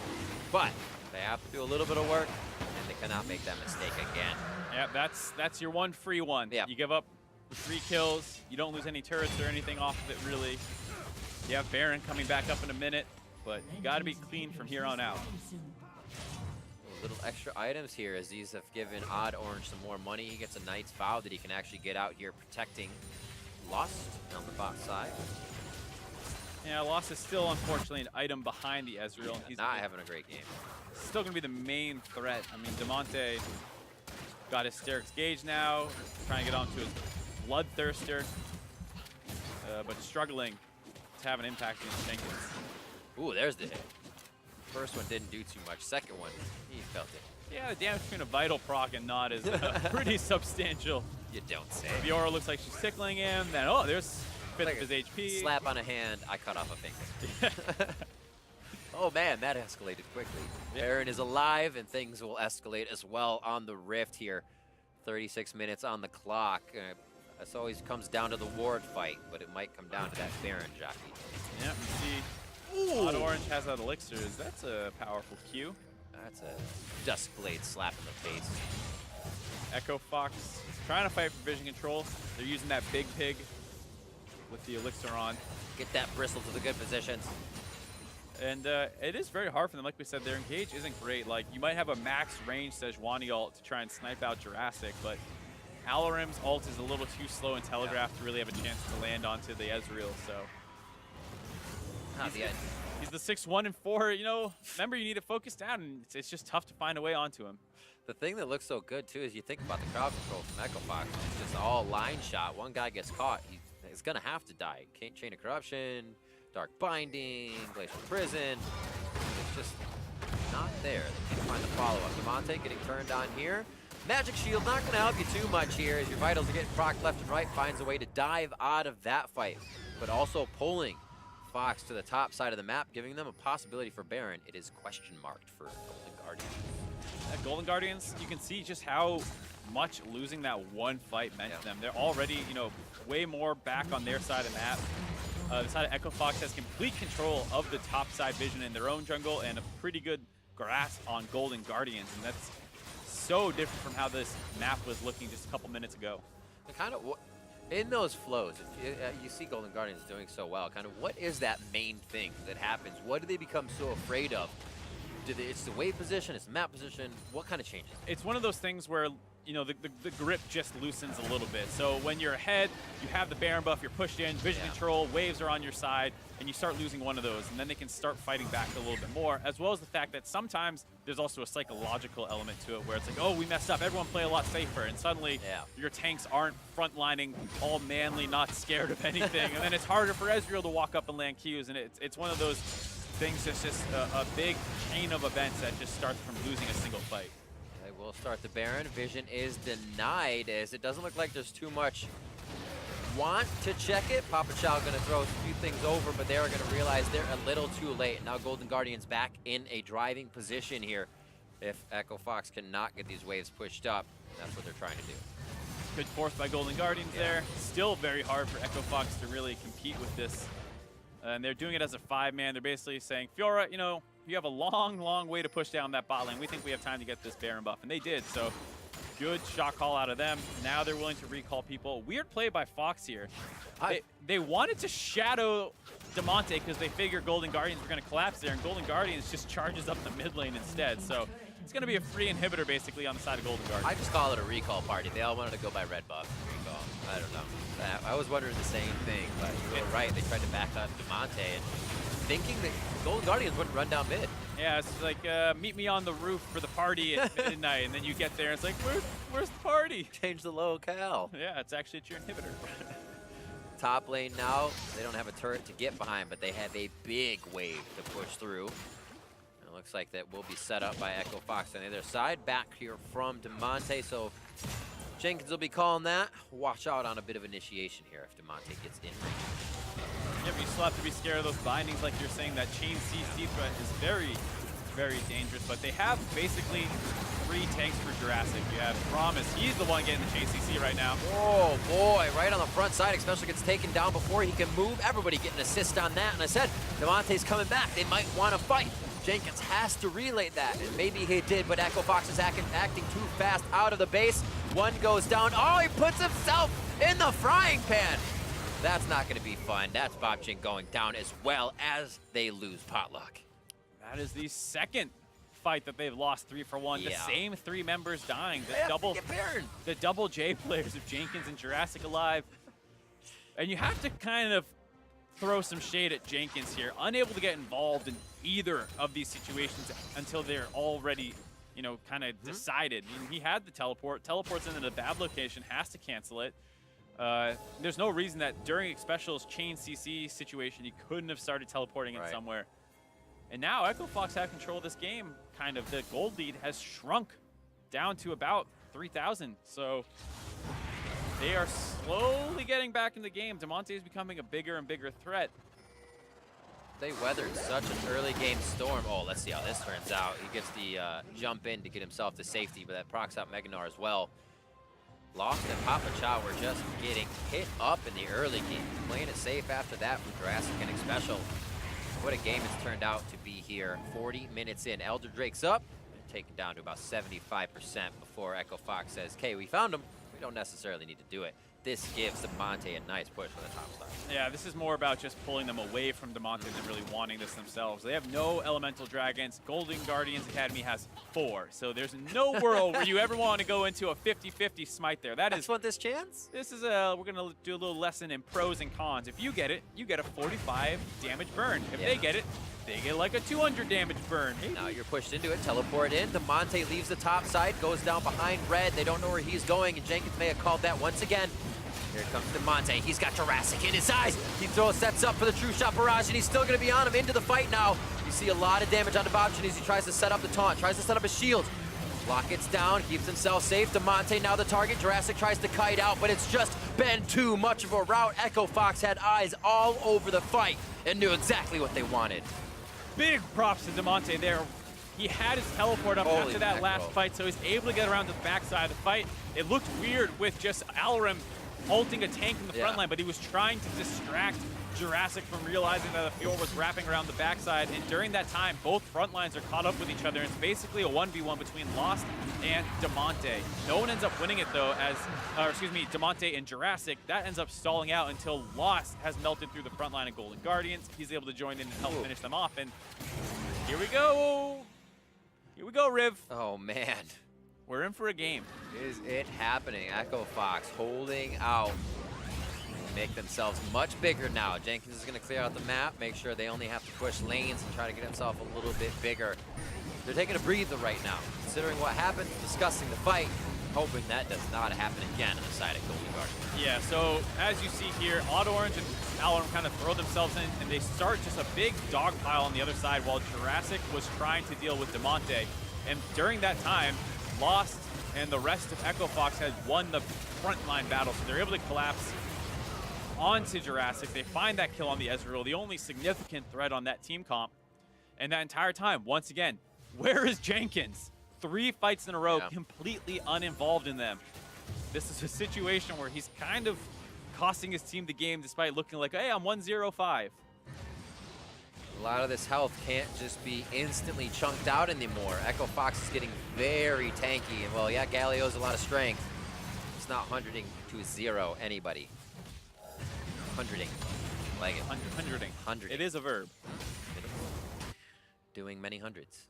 but they have to do a little bit of work, and they cannot make that mistake again. Yeah, that's your one free one. Yeah. You give up 3 kills. You don't lose any turrets or anything off of it, really. You have Baron coming back up in a minute, but you got to be clean from here on out. Little extra items here as these have given Odd Orange some more money. He gets a Knight's Vow that he can actually get out here protecting Lost on the bot side. Yeah, Lost is still unfortunately an item behind the Ezreal. Yeah, He's not having a great game. still going to be the main threat. I mean, Damonte got his Steric's Gauge now, trying to get onto his Bloodthirster, but struggling to have an impact against Jenkins. Ooh, there's the hit. First one didn't do too much. Second one, he felt it. Yeah, the damage between a Vital proc and not is pretty substantial. You don't say. Fiora looks like she's tickling him. Then, oh, there's 5th of his HP. Slap on a hand, I cut off a finger. Oh man, that escalated quickly. Baron is alive, and things will escalate as well on the Rift here. 36 minutes on the clock. This always comes down to the ward fight, but it might come down to that Baron jockey. Yeah, we see Odd Orange has that elixirs. That's a powerful Q. That's a Duskblade slap in the face. Echo Fox trying to fight for vision control. They're using that big pig with the elixir on. Get that bristle to the good positions. And it is very hard for them. Like we said, their engage isn't great. Like, you might have a max range Sejuani ult to try and snipe out Jurassic, but Alarim's ult is a little too slow and telegraphed to really have a chance to land onto the Ezreal, so. He's the 6-1 and 4. You know, remember, you need to focus down, and it's just tough to find a way onto him. The thing that looks so good, too, is you think about the crowd control from Echo Fox. It's just all line shot. One guy gets caught, he's going to have to die. Chain of Corruption, Dark Binding, Glacial Prison. It's just not there. They can't find the follow-up. Demonte getting turned on here. Magic Shield not going to help you too much here as your vitals are getting procced left and right. Finds a way to dive out of that fight, but also pulling Fox to the top side of the map, giving them a possibility for Baron. It is question marked for Golden Guardians. Golden Guardians, you can see just how much losing that one fight meant to them. They're already, you know, way more back on their side of the map. The side of Echo Fox has complete control of the top side vision in their own jungle and a pretty good grasp on Golden Guardians, and that's so different from how this map was looking just a couple minutes ago. Kind of in those flows, you see Golden Guardians doing so well. Kind of what is that main thing that happens? What do they become so afraid of? It's the wave position, it's the map position. What kind of changes? It's one of those things where, you know, the grip just loosens a little bit. So when you're ahead, you have the Baron buff, you're pushed in, vision control, waves are on your side, and you start losing one of those, and then they can start fighting back a little bit more, as well as the fact that sometimes there's also a psychological element to it where it's like, oh, we messed up, everyone play a lot safer, and suddenly your tanks aren't frontlining, all manly, not scared of anything, and then it's harder for Ezreal to walk up and land Qs, and it's one of those things that's just a big chain of events that just starts from losing a single fight. They will start the Baron. Vision is denied as it doesn't look like there's too much want to check it. Papa Chow going to throw a few things over, but they're going to realize they're a little too late. Now Golden Guardians back in a driving position here. If Echo Fox cannot get these waves pushed up, that's what they're trying to do. Good force by Golden Guardians there. Still very hard for Echo Fox to really compete with this. And they're doing it as a 5-man. They're basically saying, Fiora, you know, you have a long, long way to push down that bot lane. We think we have time to get this Baron buff. And they did, so good shot call out of them. Now they're willing to recall people. Weird play by Fox here. They wanted to shadow Demonte because they figured Golden Guardians were going to collapse there, and Golden Guardians just charges up the mid lane instead. So it's going to be a free inhibitor basically on the side of Golden Guardians. I just call it a recall party. They all wanted to go by red buff. Recall. I don't know. I was wondering the same thing, but you were right. They tried to back up Demonte and thinking that Golden Guardians wouldn't run down mid. Yeah, it's like, meet me on the roof for the party at midnight, and then you get there, and it's like, where's the party? Change the locale. Yeah, it's actually your inhibitor. Top lane now, they don't have a turret to get behind, but they have a big wave to push through. And it looks like that will be set up by Echo Fox on the other side. Back here from Demonte, so Jenkins will be calling that. Watch out on a bit of initiation here if Demonte gets in range. Yeah, but you still have to be scared of those bindings, like you're saying. That chain CC threat is very, very dangerous. But they have basically 3 tanks for Jurassic. You have Promise. He's the one getting the chain CC right now. Oh boy, right on the front side, especially gets taken down before he can move. Everybody getting an assist on that. And I said, Demonte's coming back. They might want to fight. Jenkins has to relay that, and maybe he did, but Echo Fox is acting too fast out of the base. One goes down. Oh, he puts himself in the frying pan. That's not going to be fun. That's Bobchin going down as well as they lose Potluck. That is the second fight that they've lost 3 for 1. The same 3 members dying. The double J players of Jenkins and Jurassic alive. And you have to kind of throw some shade at Jenkins here. Unable to get involved in either of these situations until they're already, you know, kind of decided. I mean, he had the teleport. Teleports into the bad location, has to cancel it. There's no reason that during Special's chain CC situation, he couldn't have started teleporting in somewhere. And now Echo Fox have control of this game. Kind of the gold lead has shrunk down to about 3,000. So they are slowly getting back in the game. Demonte is becoming a bigger and bigger threat. They weathered such an early game storm. Oh, let's see how this turns out. He gets the jump in to get himself to safety, but that procs out Meganar as well. Lost and Papa Chow were just getting hit up in the early game. Playing it safe after that from Jurassic getting special. What a game it's turned out to be here. 40 minutes in. Elder Drake's up. Taken down to about 75% before Echo Fox says, okay, we found him. We don't necessarily need to do it. This gives Demonte a nice push for the top star. Yeah, this is more about just pulling them away from Demonte than really wanting this themselves. They have no elemental dragons. Golden Guardians Academy has 4. So there's no world where you ever want to go into a 50-50 smite there. That's what this chance? This is we're going to do a little lesson in pros and cons. If you get it, you get a 45 damage burn. If they get it, they get like a 200 damage burn. Now you're pushed into it, teleport in. Demonte leaves the top side, goes down behind Red. They don't know where he's going, and Jenkins may have called that once again. Here comes Demonte. He's got Jurassic in his eyes. He sets up for the True Shot Barrage, and he's still going to be on him into the fight now. You see a lot of damage on Debauchery as he tries to set up the taunt, tries to set up his shield. Block gets down, keeps himself safe. Demonte now the target. Jurassic tries to kite out, but it's just been too much of a route. Echo Fox had eyes all over the fight and knew exactly what they wanted. Big props to Demonte there. He had his teleport up after that last fight, so he's able to get around to the backside of the fight. It looked weird with just Alrim ulting a tank from the front line, but he was trying to distract Jurassic from realizing that the Fjord was wrapping around the backside, and during that time, both front lines are caught up with each other. It's basically a 1v1 between Lost and Demonte. No one ends up winning it though, Demonte and Jurassic. That ends up stalling out until Lost has melted through the front line of Golden Guardians. He's able to join in and help finish them off, and here we go. Here we go, Riv. Oh, man. We're in for a game. Is it happening? Echo Fox holding out. Make themselves much bigger now. Jenkins is going to clear out the map, make sure they only have to push lanes and try to get himself a little bit bigger. They're taking a breather right now, considering what happened, discussing the fight, hoping that does not happen again on the side of Golden Guardian. Yeah, so as you see here, Odd Orange and Alrim kind of throw themselves in, and they start just a big dog pile on the other side while Jurassic was trying to deal with Demonte. And during that time, Lost and the rest of Echo Fox had won the frontline battle, so they're able to collapse onto Jurassic. They find that kill on the Ezreal, the only significant threat on that team comp. And that entire time, once again, where is Jenkins? 3 fights in a row, completely uninvolved in them. This is a situation where he's kind of costing his team the game despite looking like, hey, I'm 1-0-5. A lot of this health can't just be instantly chunked out anymore. Echo Fox is getting very tanky. And well, yeah, Galio's a lot of strength. It's not 100ing to 0 anybody. 100ing. Like it. 100ing. It is a verb. Doing many hundreds.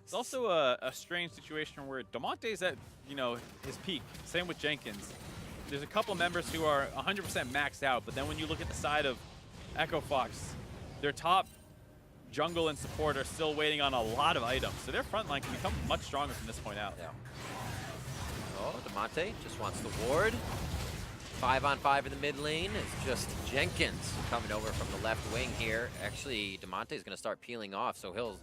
It's also a strange situation where Demonte's at, his peak. Same with Jenkins. There's a couple members who are 100% maxed out, but then when you look at the side of Echo Fox, their top jungle and support are still waiting on a lot of items. So their front line can become much stronger from this point out. Yeah. Oh, Demonte just wants the ward. 5-on-5 in the mid lane is just Jenkins coming over from the left wing here. Actually, Demonte is going to start peeling off, so he'll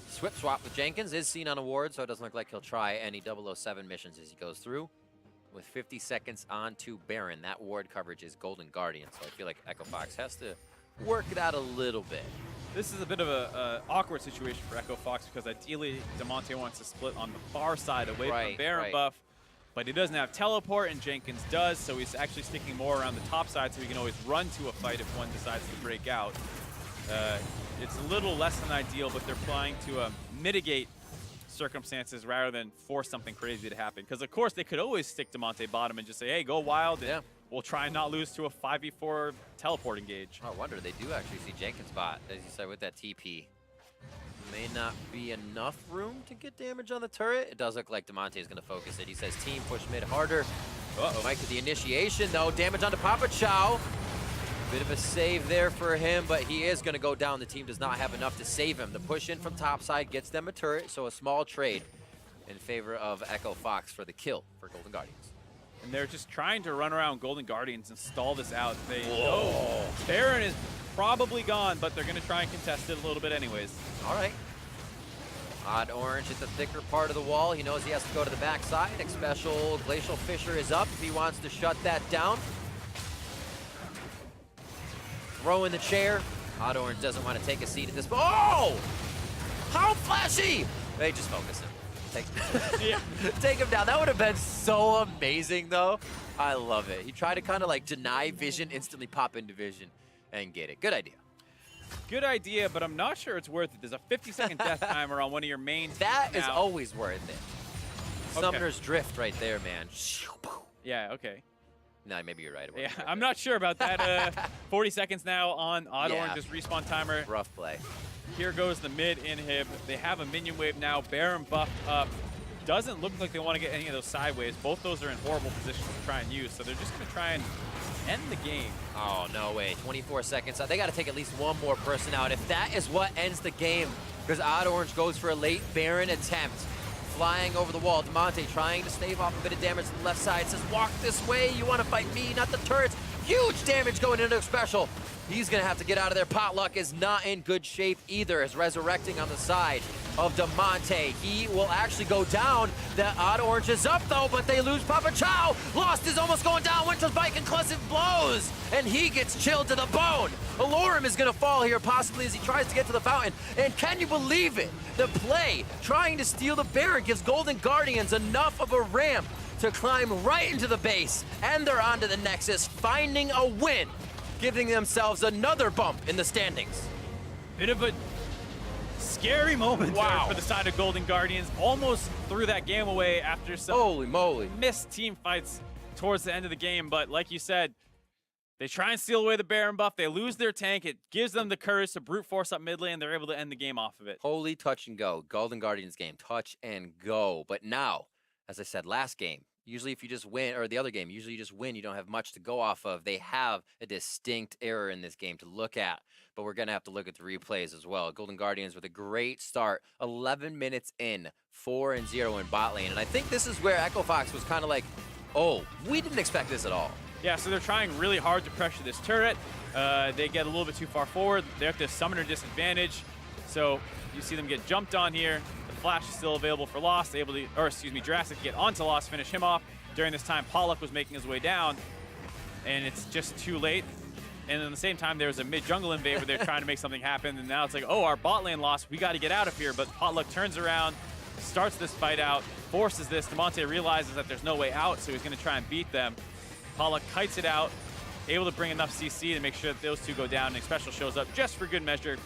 swip swap with Jenkins. Is seen on a ward, so it doesn't look like he'll try any 007 missions as he goes through. With 50 seconds on to Baron, that ward coverage is Golden Guardian, so I feel like Echo Fox has to work it out a little bit. This is a bit of an awkward situation for Echo Fox because ideally Demonte wants to split on the far side away from Baron buff, but he doesn't have teleport and Jenkins does, so he's actually sticking more around the top side so he can always run to a fight if one decides to break out. It's a little less than ideal, but they're trying to mitigate circumstances rather than force something crazy to happen. Because of course they could always stick Demonte bottom and just say, hey, go wild, and we'll try and not lose to a 5v4 teleport engage. I wonder, they do actually see Jenkins bot, as you said, with that TP. May not be enough room to get damage on the turret. It does look like Demonte is going to focus it. He says team push mid harder. Mike with the initiation though, damage onto Papa Chow. Bit of a save there for him, but he is going to go down. The team does not have enough to save him. The push in from top side gets them a turret, so a small trade in favor of Echo Fox for the kill for Golden Guardians. And they're just trying to run around Golden Guardians and stall this out. They know Baron is probably gone, but they're going to try and contest it a little bit anyways. All right. Odd Orange at the thicker part of the wall. He knows he has to go to the backside. Special Glacial Fissure is up if he wants to shut that down. Throw in the chair. Hot Orange doesn't want to take a seat at this. Oh! How flashy! They just focus him. Take him down. That would have been so amazing, though. I love it. He tried to kind of like deny vision, instantly pop into vision, and get it. Good idea. Good idea, but I'm not sure it's worth it. There's a 50-second death timer on one of your main teams That is now. always worth it. Okay. Summoner's Drift right there, man. Yeah, okay. No, maybe you're right. Yeah, I'm not sure about that. 40 seconds now on Odd Orange's respawn timer. Rough play. Here goes the mid inhib. They have a minion wave now. Baron buffed up. Doesn't look like they want to get any of those sideways. Both those are in horrible positions to try and use, so they're just going to try and end the game. Oh, no way. 24 seconds. They got to take at least one more person out. If that is what ends the game, because Odd Orange goes for a late Baron attempt. Flying over the wall. Demonte trying to stave off a bit of damage to the left side. Says, walk this way. You want to fight me, not the turrets. Huge damage going into special. He's going to have to get out of there. Potluck is not in good shape either. Is resurrecting on the side of Demonte. He will actually go down. The Odd Orange is up, though, but they lose Papa Chow. Lost is almost going down. Winter's Bike conclusive blows, and he gets chilled to the bone. Alorum is going to fall here, possibly, as he tries to get to the fountain. And can you believe it? The play, trying to steal the Baron, gives Golden Guardians enough of a ramp to climb right into the base, and they're onto the Nexus, finding a win, giving themselves another bump in the standings. Bit of a scary moment there for the side of Golden Guardians. Almost threw that game away after some holy moly missed team fights towards the end of the game. But like you said, they try and steal away the Baron buff. They lose their tank. It gives them the courage to brute force up mid lane. They're able to end the game off of it. Holy touch and go. Golden Guardians game, touch and go. But now, as I said, last game, usually if you just win, or the other game, usually you just win, you don't have much to go off of. They have a distinct error in this game to look at, but we're going to have to look at the replays as well. Golden Guardians with a great start, 11 minutes in, 4-0 in bot lane. And I think this is where Echo Fox was kind of like, oh, we didn't expect this at all. Yeah, so they're trying really hard to pressure this turret. They get a little bit too far forward. They have to summoner disadvantage. So you see them get jumped on here. Flash is still available for Lost, able to, or excuse me, Jurassic get onto Lost, finish him off. During this time, Pollock was making his way down, and it's just too late. And at the same time, there was a mid-jungle invade where they're trying to make something happen, and now it's like, oh, our bot lane lost, we got to get out of here. But Potluck turns around, starts this fight out, forces this. Demonte realizes that there's no way out, so he's going to try and beat them. Pollock kites it out, able to bring enough CC to make sure that those two go down, and Special shows up just for good measure.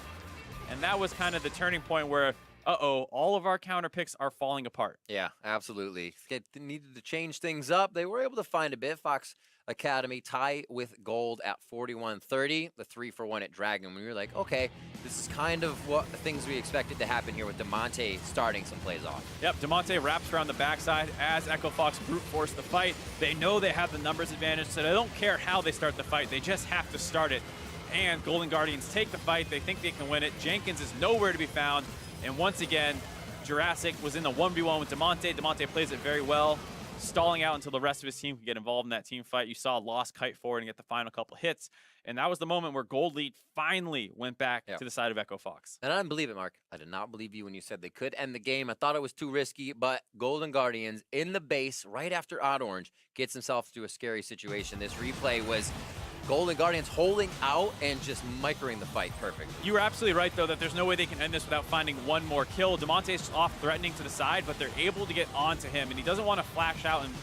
And that was kind of the turning point where, uh-oh, all of our counter picks are falling apart. Yeah, absolutely. They needed to change things up. They were able to find a bit. Fox Academy tie with gold at 41-30, the 3-for-1 at Dragon. We were like, okay, this is kind of what the things we expected to happen here with Demonte starting some plays off. Yep, Demonte wraps around the backside as Echo Fox brute force the fight. They know they have the numbers advantage, so they don't care how they start the fight. They just have to start it. And Golden Guardians take the fight. They think they can win it. Jenkins is nowhere to be found. And once again, Jurassic was in the 1v1 with Demonte. Demonte plays it very well, stalling out until the rest of his team could get involved in that team fight. You saw Lost kite forward and get the final couple hits. And that was the moment where Gold Lead finally went back to the side of Echo Fox. And I didn't believe it, Mark. I did not believe you when you said they could end the game. I thought it was too risky, but Golden Guardians in the base right after Odd Orange gets himself to a scary situation. This replay was Golden Guardians holding out and just microing the fight perfectly. You were absolutely right, though, that there's no way they can end this without finding one more kill. Demonte's off threatening to the side, but they're able to get onto him, and he doesn't want to flash out and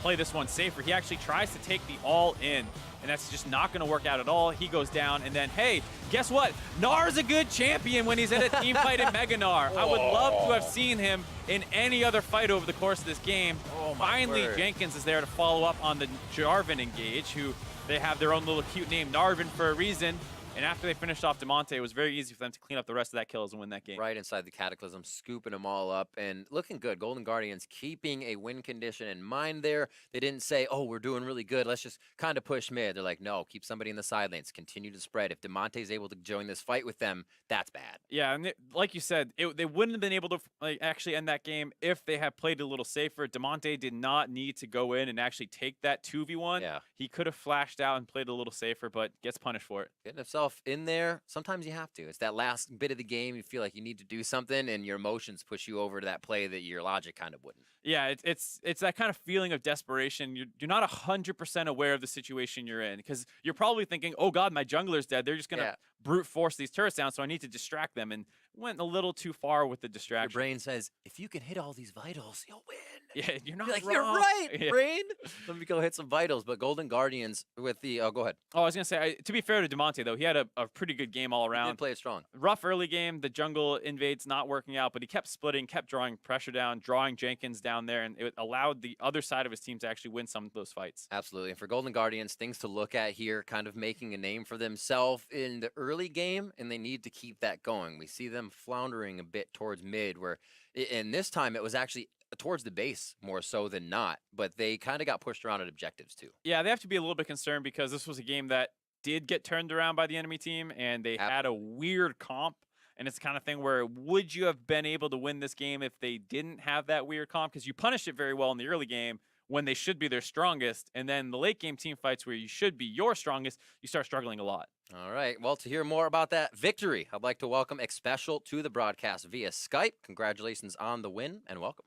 play this one safer. He actually tries to take the all-in, and that's just not going to work out at all. He goes down, and then, hey, guess what? Nar's a good champion when he's in a team fight in Mega Gnar. I would love to have seen him in any other fight over the course of this game. Finally, Jenkins is there to follow up on the Jarvan engage, who they have their own little cute name, Narvin, for a reason. And after they finished off Demonte, it was very easy for them to clean up the rest of that kills and win that game. Right inside the Cataclysm, scooping them all up and looking good. Golden Guardians keeping a win condition in mind there. They didn't say, oh, we're doing really good, let's just kind of push mid. They're like, no, keep somebody in the side lanes, continue to spread. If Demonte's able to join this fight with them, that's bad. Yeah, and like you said, they wouldn't have been able to actually end that game if they had played a little safer. Demonte did not need to go in and actually take that 2v1. Yeah. He could have flashed out and played a little safer, but gets punished for it. Getting himself yourself in there, sometimes you have to. It's that last bit of the game. You feel like you need to do something, and your emotions push you over to that play that your logic kind of wouldn't. Yeah, it's that kind of feeling of desperation. You're not 100% aware of the situation you're in because you're probably thinking, oh God, my jungler's dead. They're just going to brute force these turrets down, so I need to distract them. And went a little too far with the distraction. Your brain says, if you can hit all these vitals, you'll win. Yeah, you're not like, wrong. you're right, brain. Let me go hit some vitals. But Golden Guardians with the, go ahead. Oh, I was going to say, to be fair to Demonte, though, he had a pretty good game all around. He did play it strong. Rough early game. The jungle invades not working out, but he kept splitting, kept drawing pressure down, drawing Jenkins down there, and it allowed the other side of his team to actually win some of those fights. Absolutely. And for Golden Guardians, things to look at here, kind of making a name for themselves in the early game, and they need to keep that going. We see them floundering a bit towards mid, where, and this time it was actually towards the base more so than not, but they kind of got pushed around at objectives too. Yeah, they have to be a little bit concerned because this was a game that did get turned around by the enemy team, and they had a weird comp. And it's the kind of thing where would you have been able to win this game if they didn't have that weird comp? Because you punished it very well in the early game when they should be their strongest. And then the late game team fights where you should be your strongest, you start struggling a lot. All right. Well, to hear more about that victory, I'd like to welcome Xpecial to the broadcast via Skype. Congratulations on the win and welcome.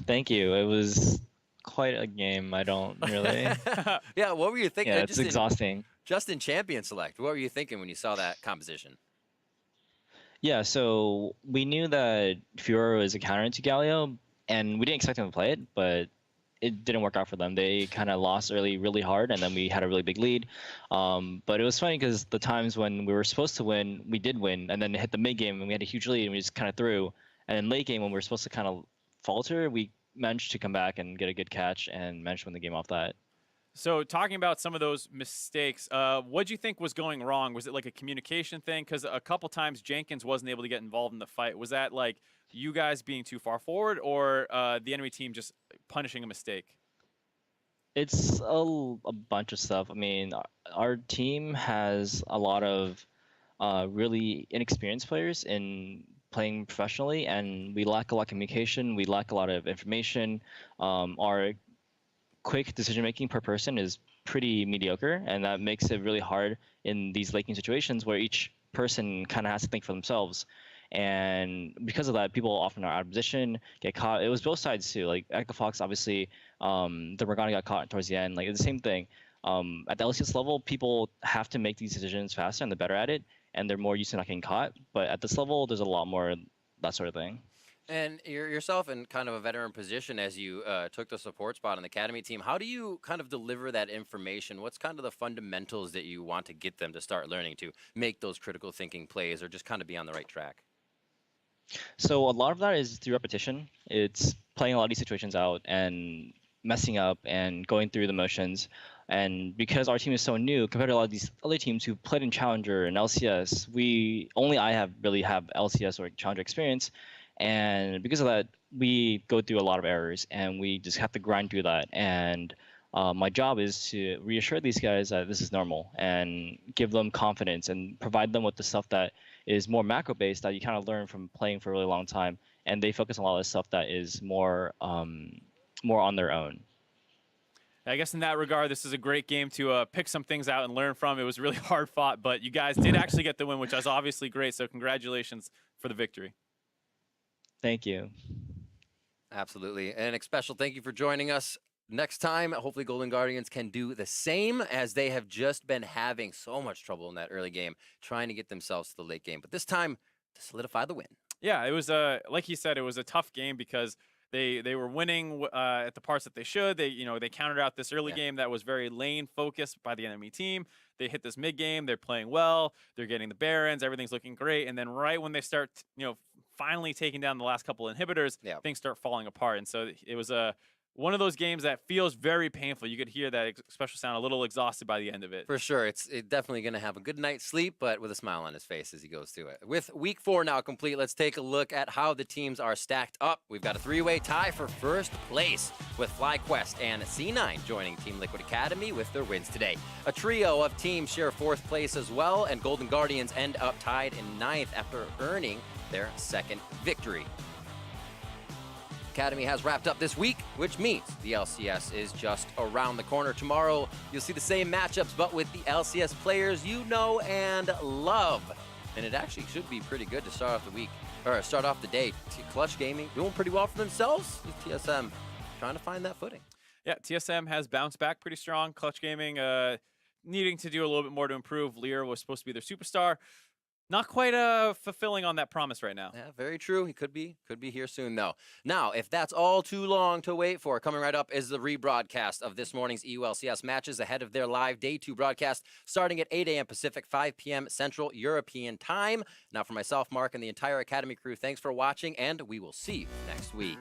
Thank you. It was quite a game. I don't really. Yeah, what were you thinking? Yeah, it's exhausting. Just in Champion Select, what were you thinking when you saw that composition? Yeah, so we knew that Fiora was a counter to Galio, and we didn't expect them to play it, but it didn't work out for them. They kind of lost early really hard, and then we had a really big lead. But it was funny because the times when we were supposed to win, we did win, and then it hit the mid game, and we had a huge lead, and we just kind of threw. And then late game, when we were supposed to kind of falter, we managed to come back and get a good catch and managed to win the game off that. So talking about some of those mistakes, what do you think was going wrong? Was it like a communication thing? Because a couple times Jenkins wasn't able to get involved in the fight. Was that like you guys being too far forward or the enemy team just punishing a mistake? It's a bunch of stuff. I mean, our team has a lot of really inexperienced players in playing professionally, and we lack a lot of communication. We lack a lot of information. Our quick decision-making per person is pretty mediocre, and that makes it really hard in these late game situations where each person kind of has to think for themselves. And because of that, people often are out of position, get caught. It was both sides too. Like at the FOXA, obviously, the Morgana got caught towards the end. Like it's the same thing. At the LCS level, people have to make these decisions faster, and they're better at it, and they're more used to not getting caught. But at this level, there's a lot more that sort of thing. And yourself in kind of a veteran position as you took the support spot on the academy team, how do you kind of deliver that information? What's kind of the fundamentals that you want to get them to start learning to make those critical thinking plays or just kind of be on the right track? So a lot of that is through repetition. It's playing a lot of these situations out and messing up and going through the motions. And because our team is so new compared to a lot of these other teams who played in Challenger and LCS, I really have LCS or Challenger experience. And because of that, we go through a lot of errors, and we just have to grind through that. And my job is to reassure these guys that this is normal and give them confidence and provide them with the stuff that is more macro-based that you kind of learn from playing for a really long time. And they focus on a lot of the stuff that is more on their own. I guess in that regard, this is a great game to pick some things out and learn from. It was really hard fought, but you guys did actually get the win, which was obviously great. So congratulations for the victory. Thank you. Absolutely. And Xpecial, thank you for joining us. Next time, hopefully Golden Guardians can do the same, as they have just been having so much trouble in that early game, trying to get themselves to the late game. But this time, to solidify the win. Yeah, it was, like he said, it was a tough game because they were winning at the parts that they should. They countered out this early game that was very lane focused by the enemy team. They hit this mid game. They're playing well. They're getting the Barons. Everything's looking great. And then right when they start, finally taking down the last couple inhibitors, things start falling apart. And so it was one of those games that feels very painful. You could hear that Xpecial sound a little exhausted by the end of it. For sure. It's definitely going to have a good night's sleep, but with a smile on his face as he goes through it. With week 4 now complete, let's take a look at how the teams are stacked up. We've got a 3-way tie for first place with FlyQuest and C9 joining Team Liquid Academy with their wins today. A trio of teams share 4th place as well, and Golden Guardians end up tied in 9th after earning their 2nd victory. Academy has wrapped up this week, which means the LCS is just around the corner. Tomorrow, you'll see the same matchups, but with the LCS players you know and love. And it actually should be pretty good to start off the week, or start off the day. Clutch Gaming doing pretty well for themselves. TSM trying to find that footing. Yeah, TSM has bounced back pretty strong. Clutch Gaming needing to do a little bit more to improve. Lear was supposed to be their superstar. Not quite fulfilling on that promise right now. Yeah, very true. He could be here soon, though. Now, if that's all too long to wait for, coming right up is the rebroadcast of this morning's EULCS matches ahead of their live Day 2 broadcast starting at 8 a.m. Pacific, 5 p.m. Central European Time. Now, for myself, Mark, and the entire Academy crew, thanks for watching, and we will see you next week.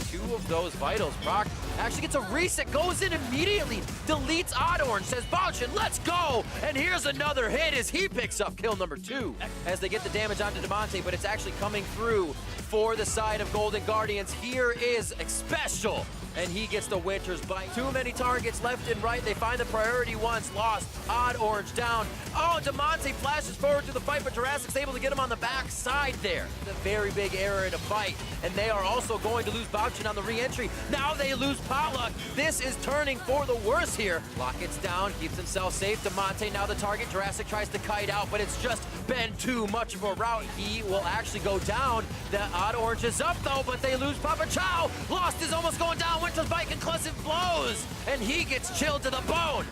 Two of those vitals. Brock actually gets a reset, goes in immediately, deletes Odd Orange, says Bauchin, let's go! And here's another hit as he picks up kill number 2 as they get the damage onto Demonte, but it's actually coming through for the side of Golden Guardians. Here is Special, and he gets the Winter's Bite. Too many targets left and right. They find the priority once, lost. Odd Orange down. Oh, Demonte flashes forward to the fight, but Jurassic's able to get him on the back side there. The very big error in a fight, and they are also going to lose Bauchin on the re-entry. Now they lose Potluck. This is turning for the worse here. Locket's down, keeps himself safe. Demonte now the target. Jurassic tries to kite out, but it's just been too much of a route. He will actually go down. The Odd Orange is up though, but they lose Papa Chow. Lost is almost going down. Winter's Bite conclusive blows, and he gets chilled to the bone.